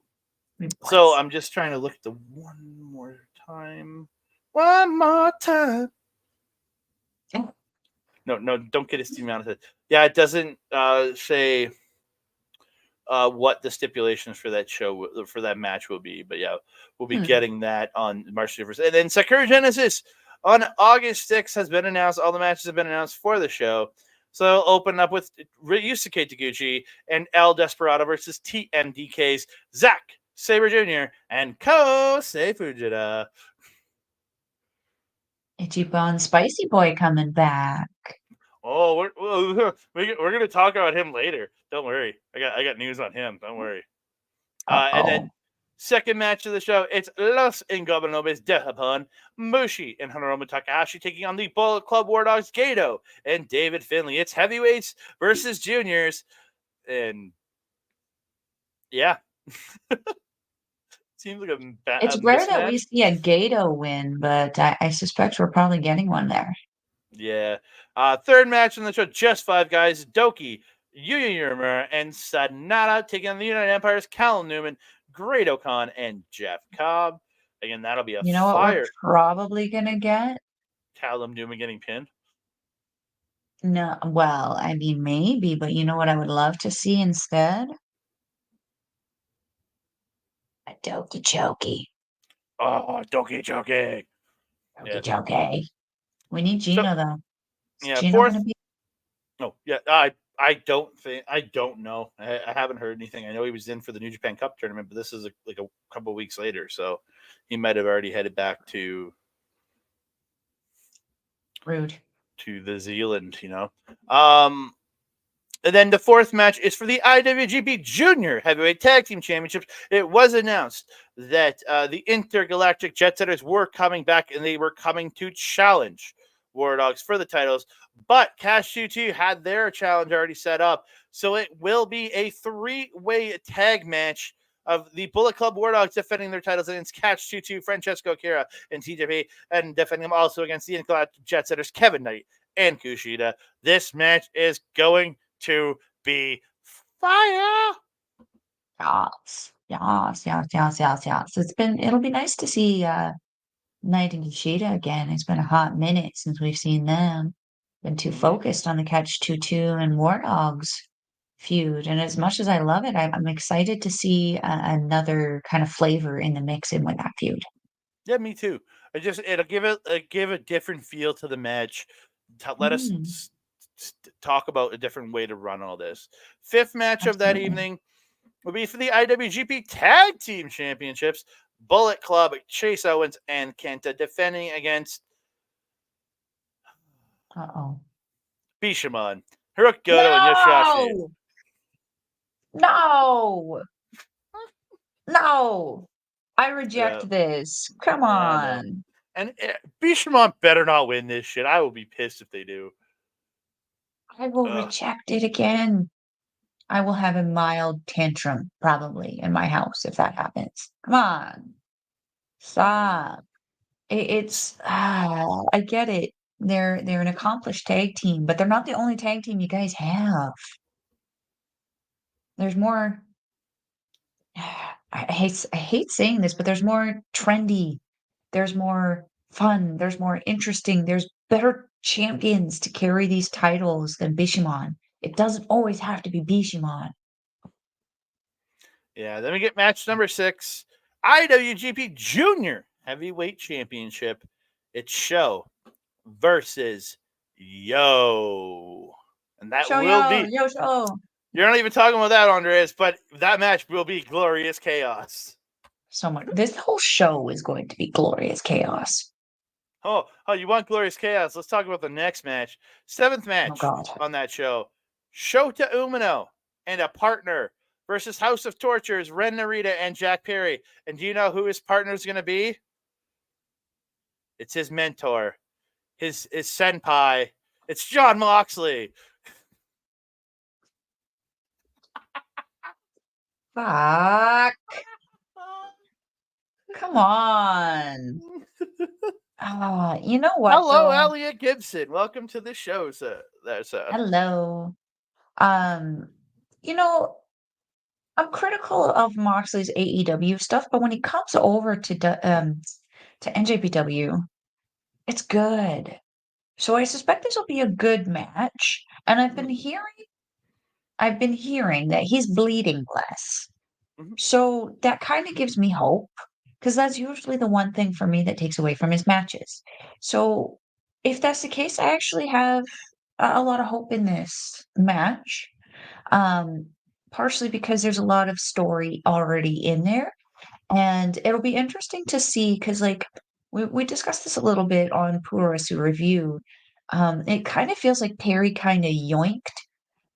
so I'm just trying to look at the one more time. One more time. No, don't get a steam out of it. Yeah, it doesn't say what the stipulations for that for that match will be. But yeah, we'll be getting that on March 1st. And then Sakura Genesis on August 6th has been announced. All the matches have been announced for the show. So they'll open up with Yusuke Taguchi and El Desperado versus TMDK's Zack Sabre Jr. and Kosei Fujita. Ichiban Spicy Boy coming back. Oh, we're gonna talk about him later. Don't worry, I got news on him. Don't worry. And then second match of the show, it's Los Ingobernables de Japón, Mushi and Hiromu Takahashi taking on the Bullet Club War Dogs Gato and David Finlay. It's heavyweights versus juniors, and yeah, seems like It's rare that we see a Gato win, but I suspect we're probably getting one there. Yeah. Third match on the show, just 5 guys, Doki, Yuya Uemura, and Sanada taking on the United Empire's Callum Newman, Great O'Khan, and Jeff Cobb. Again, that'll be a You know what we're probably gonna get? Callum Newman getting pinned. No, well, I mean maybe, but you know what I would love to see instead? A Doki Choki. Oh, Doki Choki. Doki Choki. We need Gino though. Yeah, Gino fourth. Gonna be... Oh, yeah. I don't know. I haven't heard anything. I know he was in for the New Japan Cup tournament, but this is like a couple weeks later, so he might have already headed back to the Zealand, you know. And then the fourth match is for the IWGP Junior Heavyweight Tag Team Championships. It was announced that the Intergalactic Jet Setters were coming back, and they were coming to challenge War Dogs for the titles. But Cash 2-2 had their challenge already set up, so it will be a 3-way tag match of the Bullet Club War Dogs defending their titles against Catch 2-2, Francesco Akira, and TJP, and defending them also against the Intergalactic Jet Setters, Kevin Knight and Kushida. This match is going to be fire. Yes. It'll be nice to see Knight and Kushida again. It's been a hot minute since we've seen them. Been too focused on the Catch 2-2 and War Dogs feud. And as much as I love it, I'm excited to see another kind of flavor in the mix in with that feud. Yeah, me too. It'll give a different feel to the match. Let us talk about a different way to run all this. Fifth match of that evening will be for the IWGP Tag Team Championships. Bullet Club, Chase Owens, and Kenta defending against Bishamon, Hiroki Goto, and Yoshihashi. No! I reject this. Come on. And Bishamon better not win this shit. I will be pissed if they do. I will reject it again. I will have a mild tantrum probably in my house if that happens. Come on. Stop. I get it. They're an accomplished tag team, but they're not the only tag team you guys have. There's more. I hate saying this, but there's more trendy. There's more fun. There's more interesting. There's better champions to carry these titles than Bishamon. It doesn't always have to be Bishamon. Yeah, then we get match number 6, IWGP Junior Heavyweight Championship. It's Show versus Yo. And that Show will be Show. You're not even talking about that, Andreas, but that match will be glorious chaos. This whole show is going to be glorious chaos. Oh, you want glorious chaos? Let's talk about the next match. 7th match on that show. Shota Umino and a partner versus House of Tortures, Ren Narita and Jack Perry. And do you know who his partner is going to be? It's his mentor, his senpai. It's Jon Moxley. Fuck. Come on. You know what? Hello, Elliot Gibson. Welcome to the show, sir. Hello. You know, I'm critical of Moxley's AEW stuff, but when he comes over to NJPW, it's good. So I suspect this will be a good match. And I've been hearing I've been hearing that he's bleeding less. Mhm. So that kind of gives me hope because that's usually the one thing for me that takes away from his matches. So if that's the case, I actually have a lot of hope in this match. Um, Partially because there's a lot of story already in there. And it'll be interesting to see because, like, we discussed this a little bit on Puroresu Review. It kind of feels like Perry kind of yoinked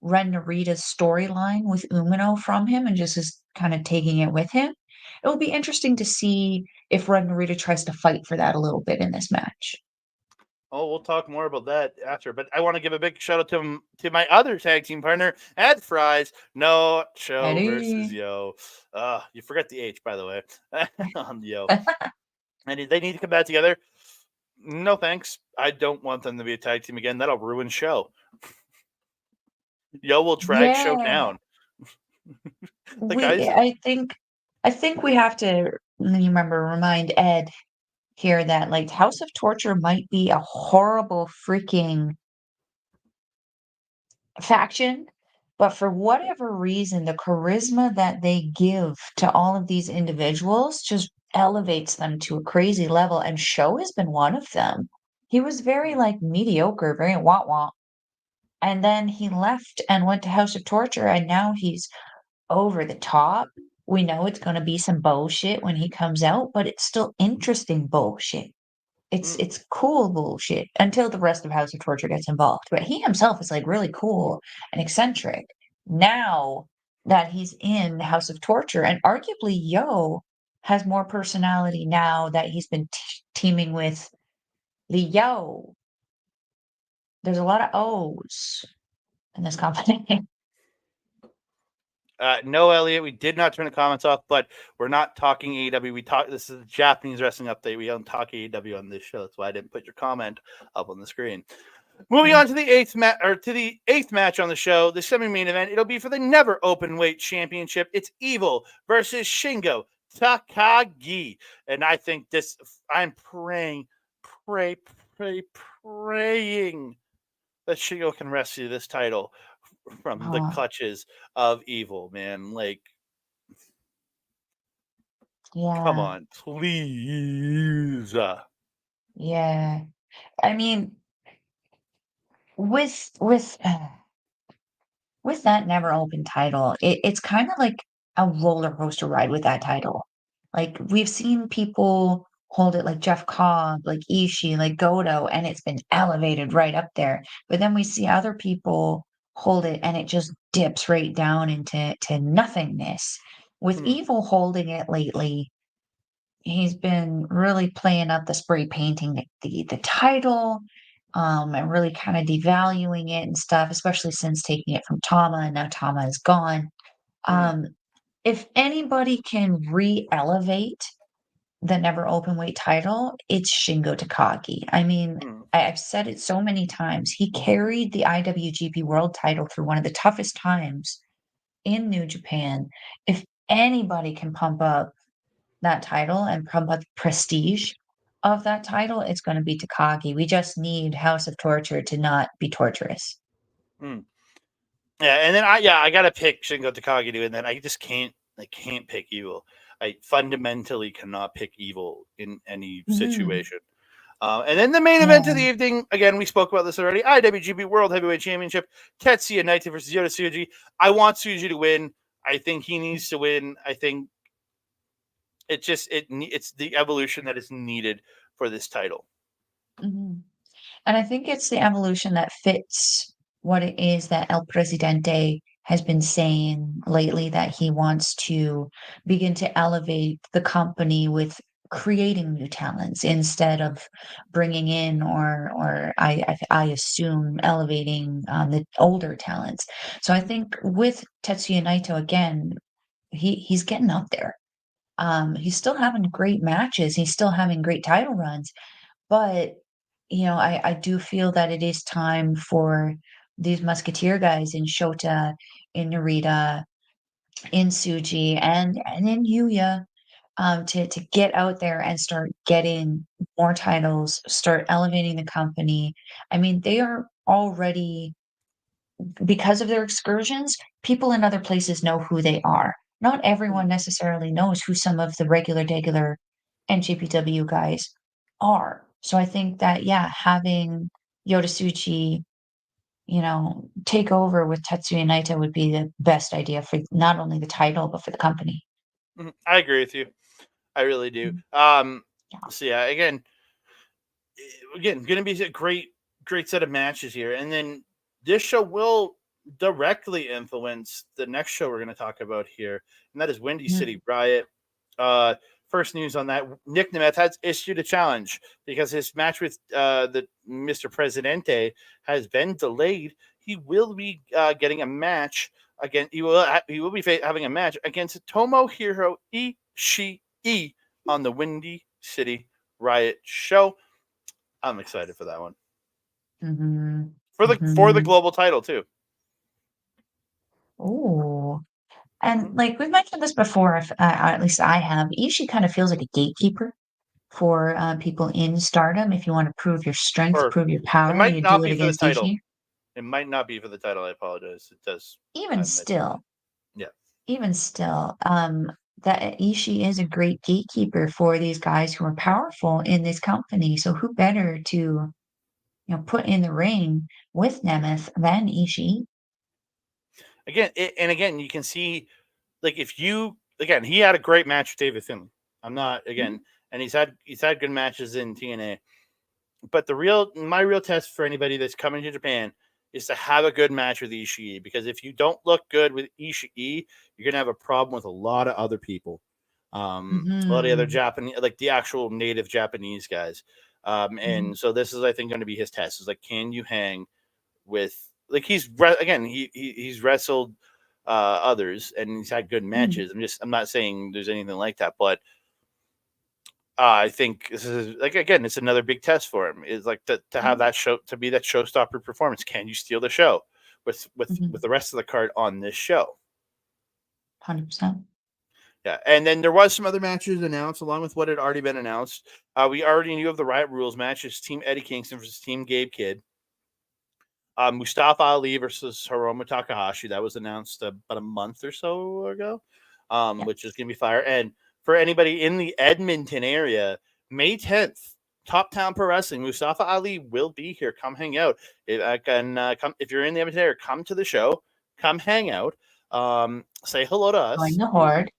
Ren Narita's storyline with Umino from him and just is kind of taking it with him. It'll be interesting to see if Ren Narita tries to fight for that a little bit in this match. Oh, we'll talk more about that after. But I want to give a big shout out to my other tag team partner at Fries. No Show versus Eddie. Yo. You forgot the H, by the way, on Yo. And they need to come back together. No thanks. I don't want them to be a tag team again. That'll ruin Show. Yo will drag Show Yeah, down. The guys. I think we have to remind Ed here that like House of Torture might be a horrible freaking faction, but for whatever reason, the charisma that they give to all of these individuals just elevates them to a crazy level, and Sho has been one of them. He was very Hmm, like mediocre, very wah-wah, and then he left and went to House of Torture, and now he's over the top. We know it's gonna be some bullshit when he comes out, but it's still interesting bullshit. hmm, It's cool bullshit until the rest of House of Torture gets involved. But he himself is like really cool and eccentric. Now that he's in House of Torture, and arguably Yo has more personality now that he's been teaming with Leo. There's a lot of O's in this company. No, Elliot, we did not turn the comments off, but we're not talking AEW. We talk. This is a Japanese wrestling update. We don't talk AEW on this show. That's why I didn't put your comment up on the screen. Moving on to the eighth match on the show, the semi-main event. It'll be for the never open weight championship. It's Evil versus Shingo Takagi, and I think this. I'm pray, praying that Shingo can rescue this title from the Oh, clutches of Evil. Man, like, come yeah, on, please. yeah. I mean, with that never open title, it's kind of like a roller coaster ride with that title. Like we've seen people hold it like Jeff Cobb, like Ishii, like Goto, and it's been elevated right up there. But then we see other people hold it and it just dips right down into nothingness. With Hmm, Evil holding it lately, he's been really playing up the spray painting the title, and really kind of devaluing it and stuff, especially since taking it from Tama and now Tama is gone. hmm, Um, if anybody can re-elevate the never open weight title, it's Shingo Takagi. I mean, hmm, I've said it so many times. He carried the IWGP World title through one of the toughest times in New Japan. If anybody can pump up that title and pump up the prestige of that title, it's going to be Takagi. We just need House of Torture to not be torturous. hmm. Yeah, and then I gotta pick Shingo Takagi too, and then I can't pick Evil. I fundamentally cannot pick Evil in any Mhm. situation. And then the main event of Yeah. the evening, again, we spoke about this already. IWGP World Heavyweight Championship, Tetsuya Naito versus Yota Tsuji. I want Tsuji to win. I think he needs to win. I think it's the evolution that is needed for this title. Mhm. And I think it's the evolution that fits what it is that El Presidente has been saying lately, that he wants to begin to elevate the company with creating new talents instead of bringing in or I assume elevating the older talents. So I think with Tetsuya Naito again, he's getting up there. He's still having great matches. He's still having great title runs, but I do feel that it is time for these Musketeer guys in Shota, in Narita, in Suji, and in Yuya, to get out there and start getting more titles, start elevating the company. I mean, they are already because of their excursions, people in other places know who they are. Not everyone necessarily knows who some of the regular NJPW guys are. So I think that, yeah, having Yoda take over with Tetsuya Naito would be the best idea for not only the title, but for the company. I agree with you. I really do. Yeah. So yeah, again, going to be a great set of matches here, and then this show will directly influence the next show we're going to talk about here, and that is Windy City Riot. First news on that: Nick Nemeth has issued a challenge because his match with the Mr. Presidente has been delayed. He will be getting a match again. He will be having a match against Tomohiro Ishii on the Windy City Riot show. I'm excited for that one. Mm-hmm. For the global title too. Oh, and like we've mentioned this before, if at least I have, Ishii kind of feels like a gatekeeper for people in Stardom. If you want to prove your strength, Or prove your it power, might you do not it be for the against title. Ishii. It might not be for the title. I apologize. It does. Even still, Yeah. even still, that Ishii is a great gatekeeper for these guys who are powerful in this company. So who better to put in the ring with Nemeth than Ishii? Again, you can see, like, if you again, he had a great match with David Finlay. I'm not Mhm. and he's had good matches in TNA. But my real test for anybody that's coming to Japan is to have a good match with Ishii, because if you don't look good with Ishii, you're gonna have a problem with a lot of other people. A lot of the other Mhm. Japanese, like the actual native Japanese guys. Mhm. And so this is, I think, going to be his test. Is like, can you hang with, like, he's wrestled others and he's had good Mhm. matches. I'm not saying there's anything like that, but I think this is, like, again, it's another big test for him. Is like to have Mhm. that show, to be that showstopper performance. Can you steal the show with Mhm. the rest of the card on this show? 100%. Yeah, and then there was some other matches announced along with what had already been announced. We already knew of the Riot Rules match. It's Team Eddie Kingston versus Team Gabe Kidd. Mustafa Ali versus Hiromu Takahashi. That was announced about a month or so ago, which is Yes. going to be fire. And for anybody in the Edmonton area, May 10th, Top Town Pro Wrestling, Mustafa Ali will be here. Come hang out. If you're in the Edmonton area, come to the show. Come hang out. Say hello to Join us. the horde.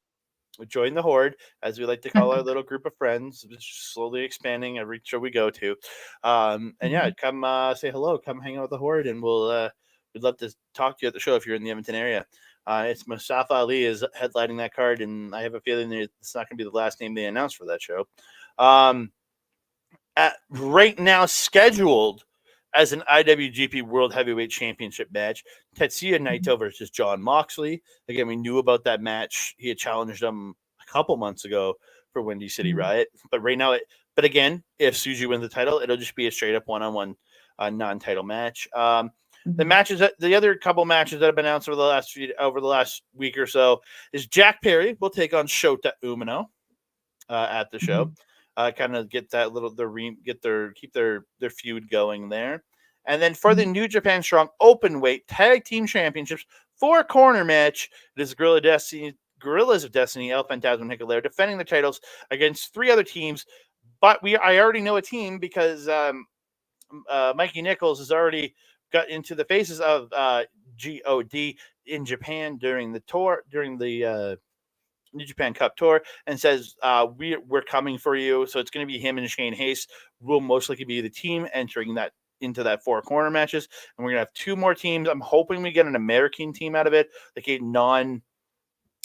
Join the horde, as we like to call our little group of friends, slowly expanding every show we go to. And yeah, Mhm. come say hello, come hang out with the horde, and we'd love to talk to you at the show if you're in the Edmonton area. It's Mustafa Ali is headlining that card, and I have a feeling it's not going to be the last name they announce for that show. Right now, scheduled as an IWGP World Heavyweight Championship match, Tetsuya Mhm. Naito versus John Moxley. Again, we knew about that match. He had challenged him a couple months ago for Windy City Mhm. Riot. But right now, but again, if Suji wins the title, it'll just be a straight up one-on-one non-title match. Mhm. The other couple matches that have been announced over the last week or so is Jack Perry will take on Shota Umino at the show. Mhm. Kind of get that little keep their feud going there. And then for the Mhm. New Japan Strong Open Weight Tag Team Championships, 4-corner match, it is Gorillas of Destiny, El Phantasmo and Hikuleo defending the titles against 3 other teams. But I already know a team because Mikey Nichols has already got into the faces of God in Japan during the New Japan Cup tour, and says we're coming for you. So it's going to be him and Shane Hayes will most likely be the team entering that into that 4-corner matches, and we're gonna have 2 more teams. I'm hoping we get an American team out of it, like a non.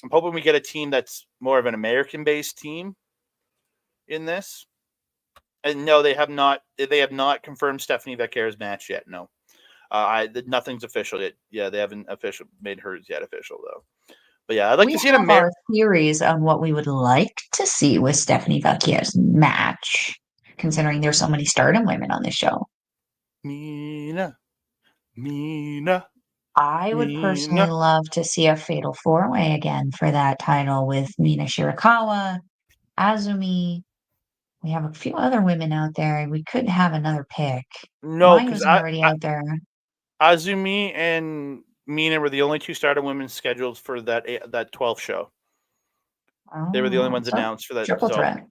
I'm hoping we get a team that's more of an American-based team in this. And no, they have not. They have not confirmed Stephanie Vecchia's match yet. No, nothing's official yet. Yeah, they haven't made hers yet official though. But yeah, I'd like We to see an have American. our theories on what we would like to see with Stephanie Vecchia's match, considering there's so many Stardom women on this show. Mina, Mina, I would personally Mina. love to see a fatal 4-way again for that title with Mina Shirakawa, Azumi. We have a few other women out there. We could have another pick. No, because Mine was already out there. Azumi and Mina were the only two Stardom women scheduled for that 12th show. They were the only Oh, ones so announced for that. triple So threat.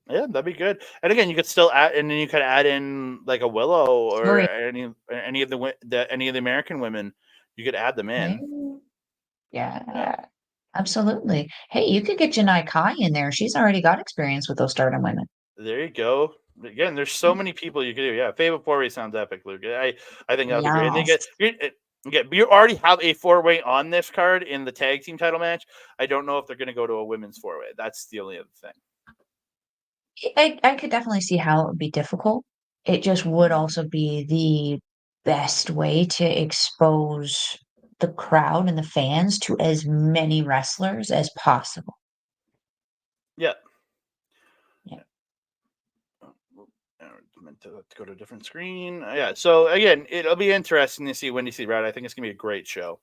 yeah, that'd be good. And again, you could still add, and then you could add in like a Willow or Sorry. any of any of the American women. You could add them Hey, in. Yeah, yeah, absolutely. Hey, you could get Janai Kai in there. She's already got experience with those Stardom women. there you go. Again, there's so many people you could do. Yeah, Fatal Four Way sounds epic, Luke. I think that'll be great. And they Yes. you already have a 4-way on this card in the tag team title match. I don't know if they're going to go to a women's 4-way. That's the only other thing. I could definitely see how it would be difficult. It just would also be the best way to expose the crowd and the fans to as many wrestlers as possible. Yeah. Yeah. Meant to go to a different screen. Yeah. So again, it'll be interesting to see Wendy C. Rad. I think it's gonna be a great show.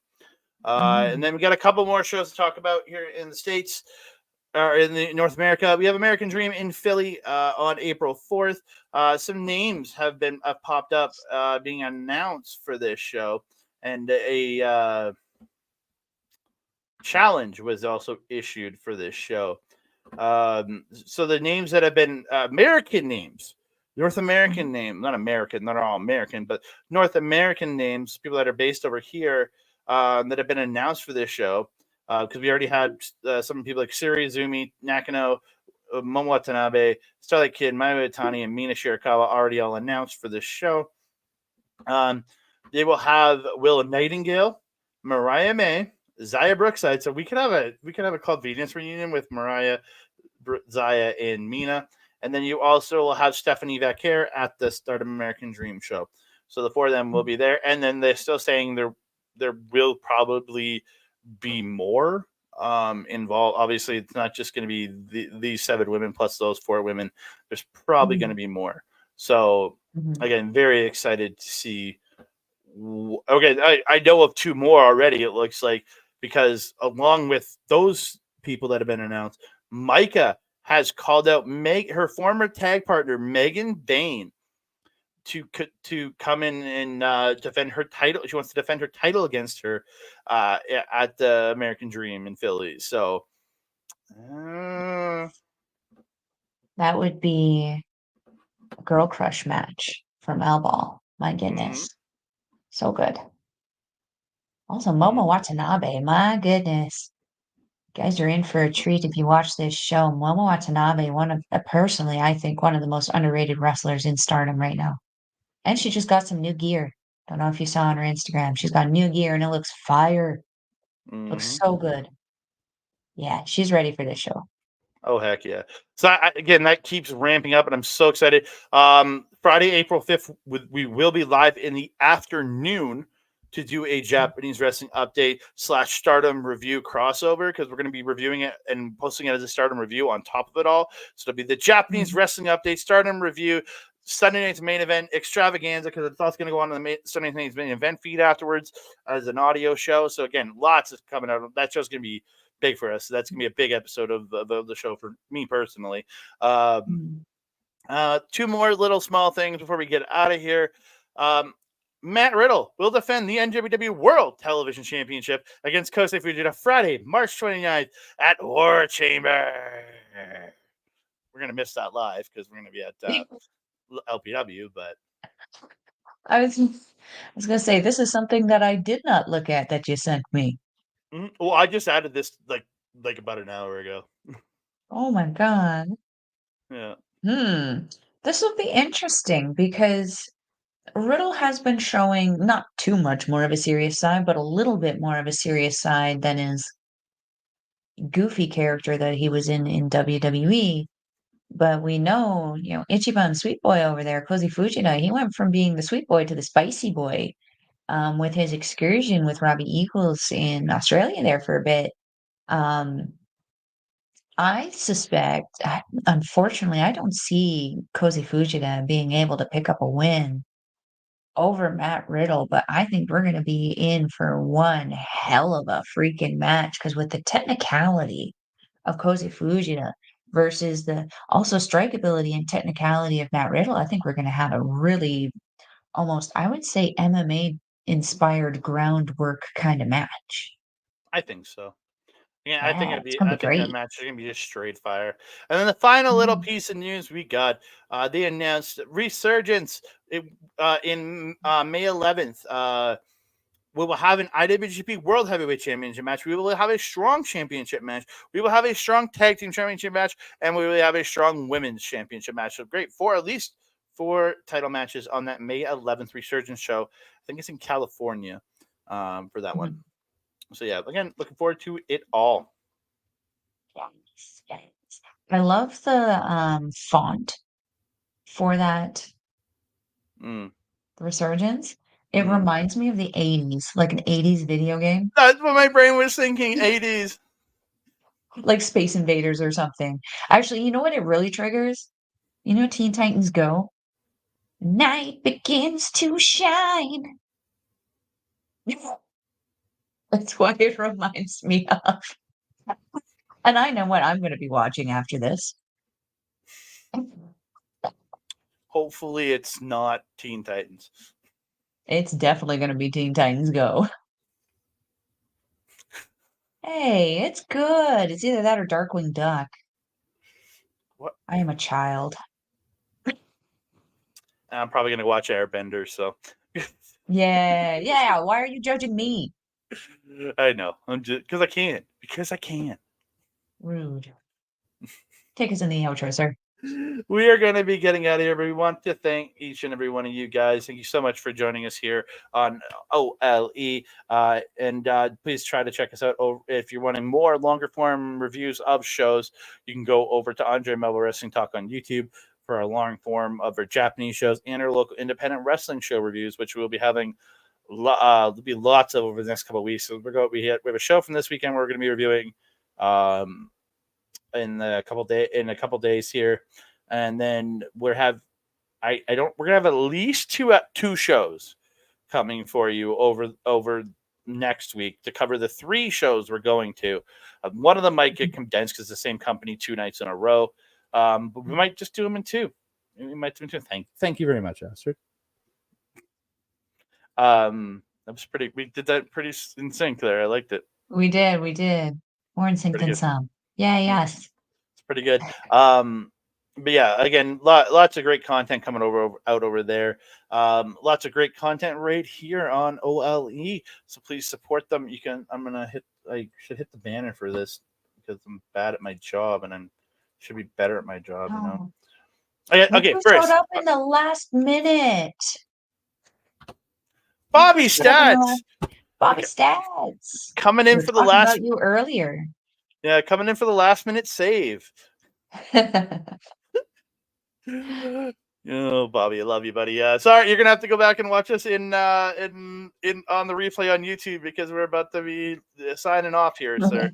And Mm. then we got a couple more shows to talk about here in the States. Or in the North America, we have American Dream in Philly on April 4th. Some names have popped up being announced for this show, and a challenge was also issued for this show. So the names that have been American names, North American Mhm. name, not American, not all American, but North American names, people that are based over here that have been announced for this show. Because we already had some people like Siri, Zumi, Nakano, Momo Watanabe, Starlight Kid, Mayu Itani, and Mina Shirakawa already all announced for this show. They will have Will Nightingale, Mariah May, Zaya Brookside. So we could have a Club Venus reunion with Mariah, Zaya, and Mina. And then you also will have Stephanie Vaquer at the Stardom American Dream show. So the four of them will be there. And then they're still saying there will probably be more involved. Obviously, it's not just going to be these 7 women plus those 4 women. There's probably going to Mhm. be more. So Mhm. again, very excited to see. Okay, I know of 2 more already. It looks like, because along with those people that have been announced, Micah has called out her former tag partner Megan Bain to come in and defend her title. She wants to defend her title against her at the American Dream in Philly. So, That would be a girl crush match from Melball. My mm-hmm, goodness. So good. Also, mm-hmm, Momo Watanabe. My goodness. You guys are in for a treat if you watch this show. Momo Watanabe, personally, I think one of the most underrated wrestlers in Stardom right now. And she just got some new gear. Don't know if you saw on her Instagram. She's got new gear and it looks fire. Looks mm-hmm. so good. Yeah, she's ready for this show. Oh heck yeah! So again, that keeps ramping up, and I'm so excited. Friday, April 5th, we will be live in the afternoon to do a Japanese wrestling update / Stardom review crossover, because we're going to be reviewing it and posting it as a Stardom review on top of it all. So it'll be the Japanese Mhm. wrestling update, Stardom review, Sunday night's main event extravaganza, because it's also going to go on the Sunday night's main event feed afterwards as an audio show. So again, lots is coming out. That show's going to be big for us. So that's gonna be a big episode of the show for me personally. Um, Mhm. 2 more little small things before we get out of here. Um, Matt Riddle will defend the NJPW World Television Championship against Kosei Fujita Friday, March 29th at War Chamber. We're gonna miss that live because we're gonna be at LPW, but I was gonna say this is something that I did not look at that you sent me. well, I just added this like about an hour ago. Oh my God. Yeah. Hmm. This will be interesting because Riddle has been showing not too much more of a serious side, but a little bit more of a serious side than his goofy character that he was in WWE. But we know, Ichiban Sweet Boy over there, Koji Fujita, he went from being the sweet boy to the spicy boy with his excursion with Robbie Eagles in Australia there for a bit. Um, I suspect, unfortunately, I don't see Koji Fujita being able to pick up a win over Matt Riddle, but I think we're going to be in for one hell of a freaking match because with the technicality of Koji Fujita versus the also strikeability and technicality of Matt Riddle, I think we're going to have a really almost, I would say, MMA inspired groundwork kind of match. I think so. Yeah, Yeah, it's gonna I be think that great. match is gonna be just straight fire. And then the final little Mm. piece of news we got, they announced Resurgence in May 11th. We will have an IWGP World Heavyweight Championship match. We will have a strong championship match. We will have a strong tag team championship match, and we will have a strong women's championship match. So great, at least 4 title matches on that May 11th Resurgence show. I think it's in California for that one. So yeah, again, looking forward to it all. Yes, yes. I love the font for that Mm. Resurgence. It Mm. reminds me of the 80s, like an 80s video game, That's what my brain was thinking. 80s. like Space Invaders or something. Actually, you know what it really triggers? You know Teen Titans Go? Night begins to shine. That's what it reminds me of. And I know what I'm going to be watching after this. Hopefully, it's not Teen Titans. It's definitely going to be Teen Titans Go. Hey, it's good. It's either that or Darkwing Duck. What? I am a child. I'm probably gonna watch Airbender. So Yeah, yeah. Why are you judging me? I know. I'm just because I can. Because I can. Rude. Take us in the outro, sir. We are going to be getting out of here, but we want to thank each and every one of you guys. Thank you so much for joining us here on OLE. And please try to check us out. If you're wanting more longer form reviews of shows, you can go over to Andre Melball Wrestling Talk on YouTube for our long form of our Japanese shows and our local independent wrestling show reviews, which we'll be having. There'll be lots of over the next couple of weeks. So we have a show from this weekend. We're going to be reviewing. In a couple days here, and then we're gonna have at least two shows coming for you over next week to cover the 3 shows we're going to. One of them might get condensed because the same company 2 nights in a row, but we might just do them in 2. We might do them in 2. Thank you very much, Astrid. That was pretty. We did that pretty in sync there. I liked it. We did, we did. More in sync Pretty than good. some. Yeah, yes. It's pretty good. But yeah, again, lots of great content coming out over there. Lots of great content right here on OLE. So please support them. You can. I should hit the banner for this because I'm bad at my job and I should be better at my job. You know. Oh, Okay, who showed first, up in the last minute? Bobby Showed up in the Stats Bobby Stats. coming We in were for the talking last. about you earlier. Yeah, coming in for the last minute save. Oh, Bobby, I love you, buddy. Sorry, you're gonna have to go back and watch us in on the replay on YouTube because we're about to be signing off here, sir.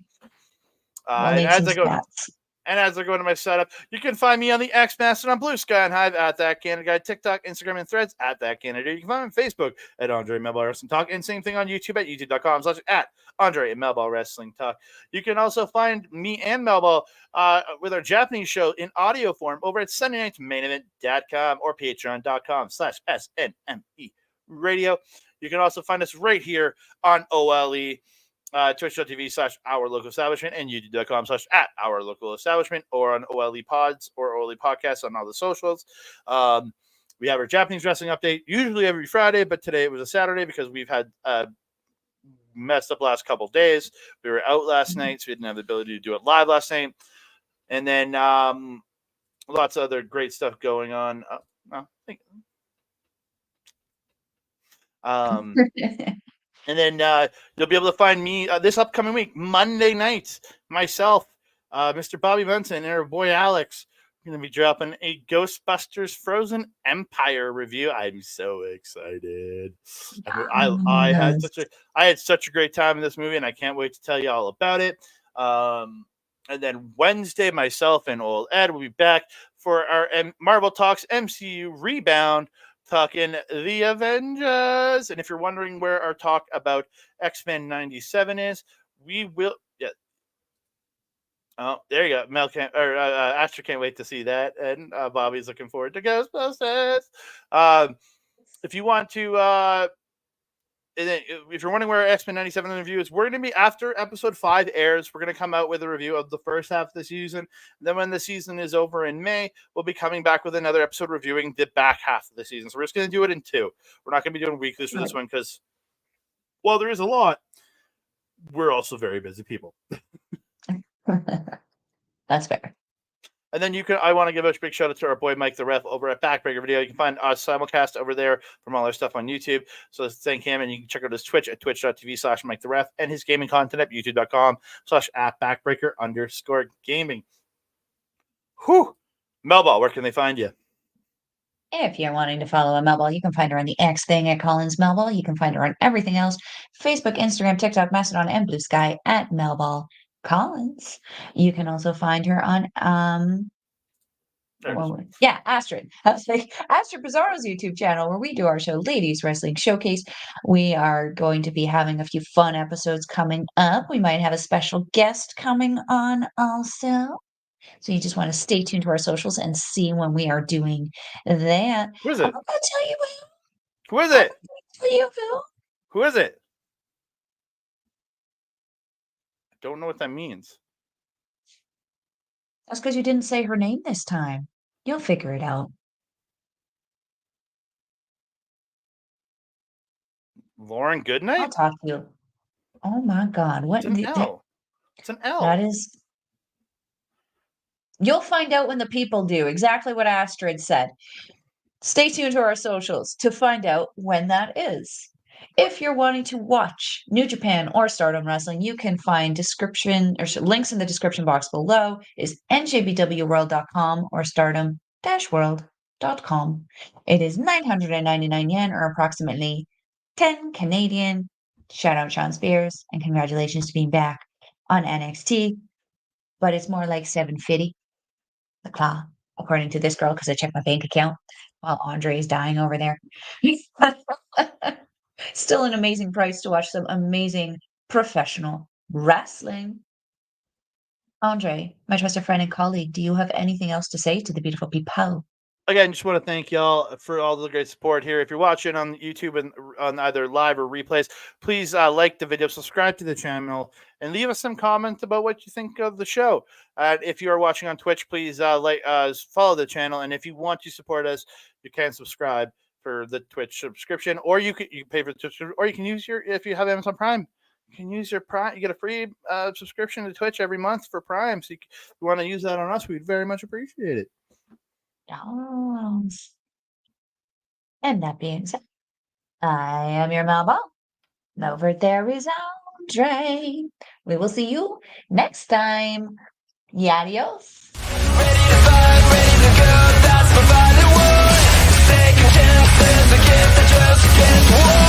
We'll And need some stats. as I go into my setup, you can find me on the X Master on Blue Sky and Hive at That Canada Guy, TikTok, Instagram, and Threads at That Canada. You can find me on Facebook at Andre Melball Wrestling Talk, and same thing on YouTube at youtube.com/at Andre and Melball Wrestling Talk. You can also find me and Melball with our Japanese show in audio form over at SundayNightMainEvent.com or Patreon.com/SNME Radio. You can also find us right here on OLE. Twitch.tv/Our Local Establishment and YouTube.com/at Our Local Establishment or on OLE Pods or OLE Podcasts on all the socials. We have our Japanese wrestling update usually every Friday, but today it was a Saturday because we've had messed up last couple days. We were out last night, so we didn't have the ability to do it live last night. And then lots of other great stuff going on. And then you'll be able to find me this upcoming week, Monday night, myself, Mr. Bobby Benson, and our boy Alex. We're going to be dropping a Ghostbusters Frozen Empire review. I'm so excited. I had such a great time in this movie, and I can't wait to tell you all about it. And then Wednesday, myself and old Ed will be back for our Marvel Talks MCU Rebound, talking the Avengers. And if you're wondering where our talk about X-Men 97 is, we will. Yeah. Oh, there you go. Mel can't, or Asher can't wait to see that, and Bobby's looking forward to Ghostbusters. If you want to if you're wondering where X-Men 97 review is, we're going to be after episode 5 airs. We're going to come out with a review of the first half of the season. Then when the season is over in May, we'll be coming back with another episode reviewing the back half of the season. So we're just going to do it in 2. We're not going to be doing weeklies for this one because, while there is a lot, we're also very busy people. That's fair. And then I want to give a big shout out to our boy Mike the Ref over at Backbreaker Video. You can find us simulcast over there from all our stuff on YouTube. So let's thank him. And you can check out his Twitch at twitch.tv/Mike the Ref and his gaming content at youtube.com/@backbreaker_gaming. Whew. Melball, where can they find you? If you're wanting to follow a Melball, you can find her on the X thing at Collins Melball. You can find her on everything else: Facebook, Instagram, TikTok, Mastodon, and Blue Sky at Melball Collins. You can also find her on Astrid. Astrid Pizarro's YouTube channel, where we do our show, Ladies Wrestling Showcase. We are going to be having a few fun episodes coming up. We might have a special guest coming on also. So you just want to stay tuned to our socials and see when we are doing that. Who is it? I'm going to tell you who. Who is it? Tell you who. Who is it? I don't know what that means. That's because you didn't say her name this time. You'll figure it out. Lauren Goodnight? I'll talk to you. Oh my God. What? It's an L. It's an L. That is. You'll find out when the people do exactly what Astrid said. Stay tuned to our socials to find out when that is. If you're wanting to watch New Japan or Stardom Wrestling, you can find links in the description box below is njpwworld.com or stardom-world.com. It is 999 yen or approximately 10 Canadian. Shout out Sean Spears and congratulations to being back on NXT. But it's more like 750. The claw, according to this girl, because I checked my bank account while Andre is dying over there. Still an amazing price to watch some amazing professional wrestling. Andre, my trusted friend and colleague, do you have anything else to say to the beautiful people? Again, just want to thank y'all for all the great support here. If you're watching on YouTube and on either live or replays, please like the video, subscribe to the channel, and leave us some comments about what you think of the show. If you are watching on Twitch, please follow the channel, and if you want to support us, you can subscribe for the Twitch subscription, or you can pay for the Twitch, or you can use if you have Amazon Prime, you can use your Prime. You get a free subscription to Twitch every month for Prime. So if you want to use that on us, we'd very much appreciate it. And that being said, I am your Melball. Over there is Andre. We will see you next time. Adios. Ready to fight, ready to go, that's my fighting word. Second chances against the just against war.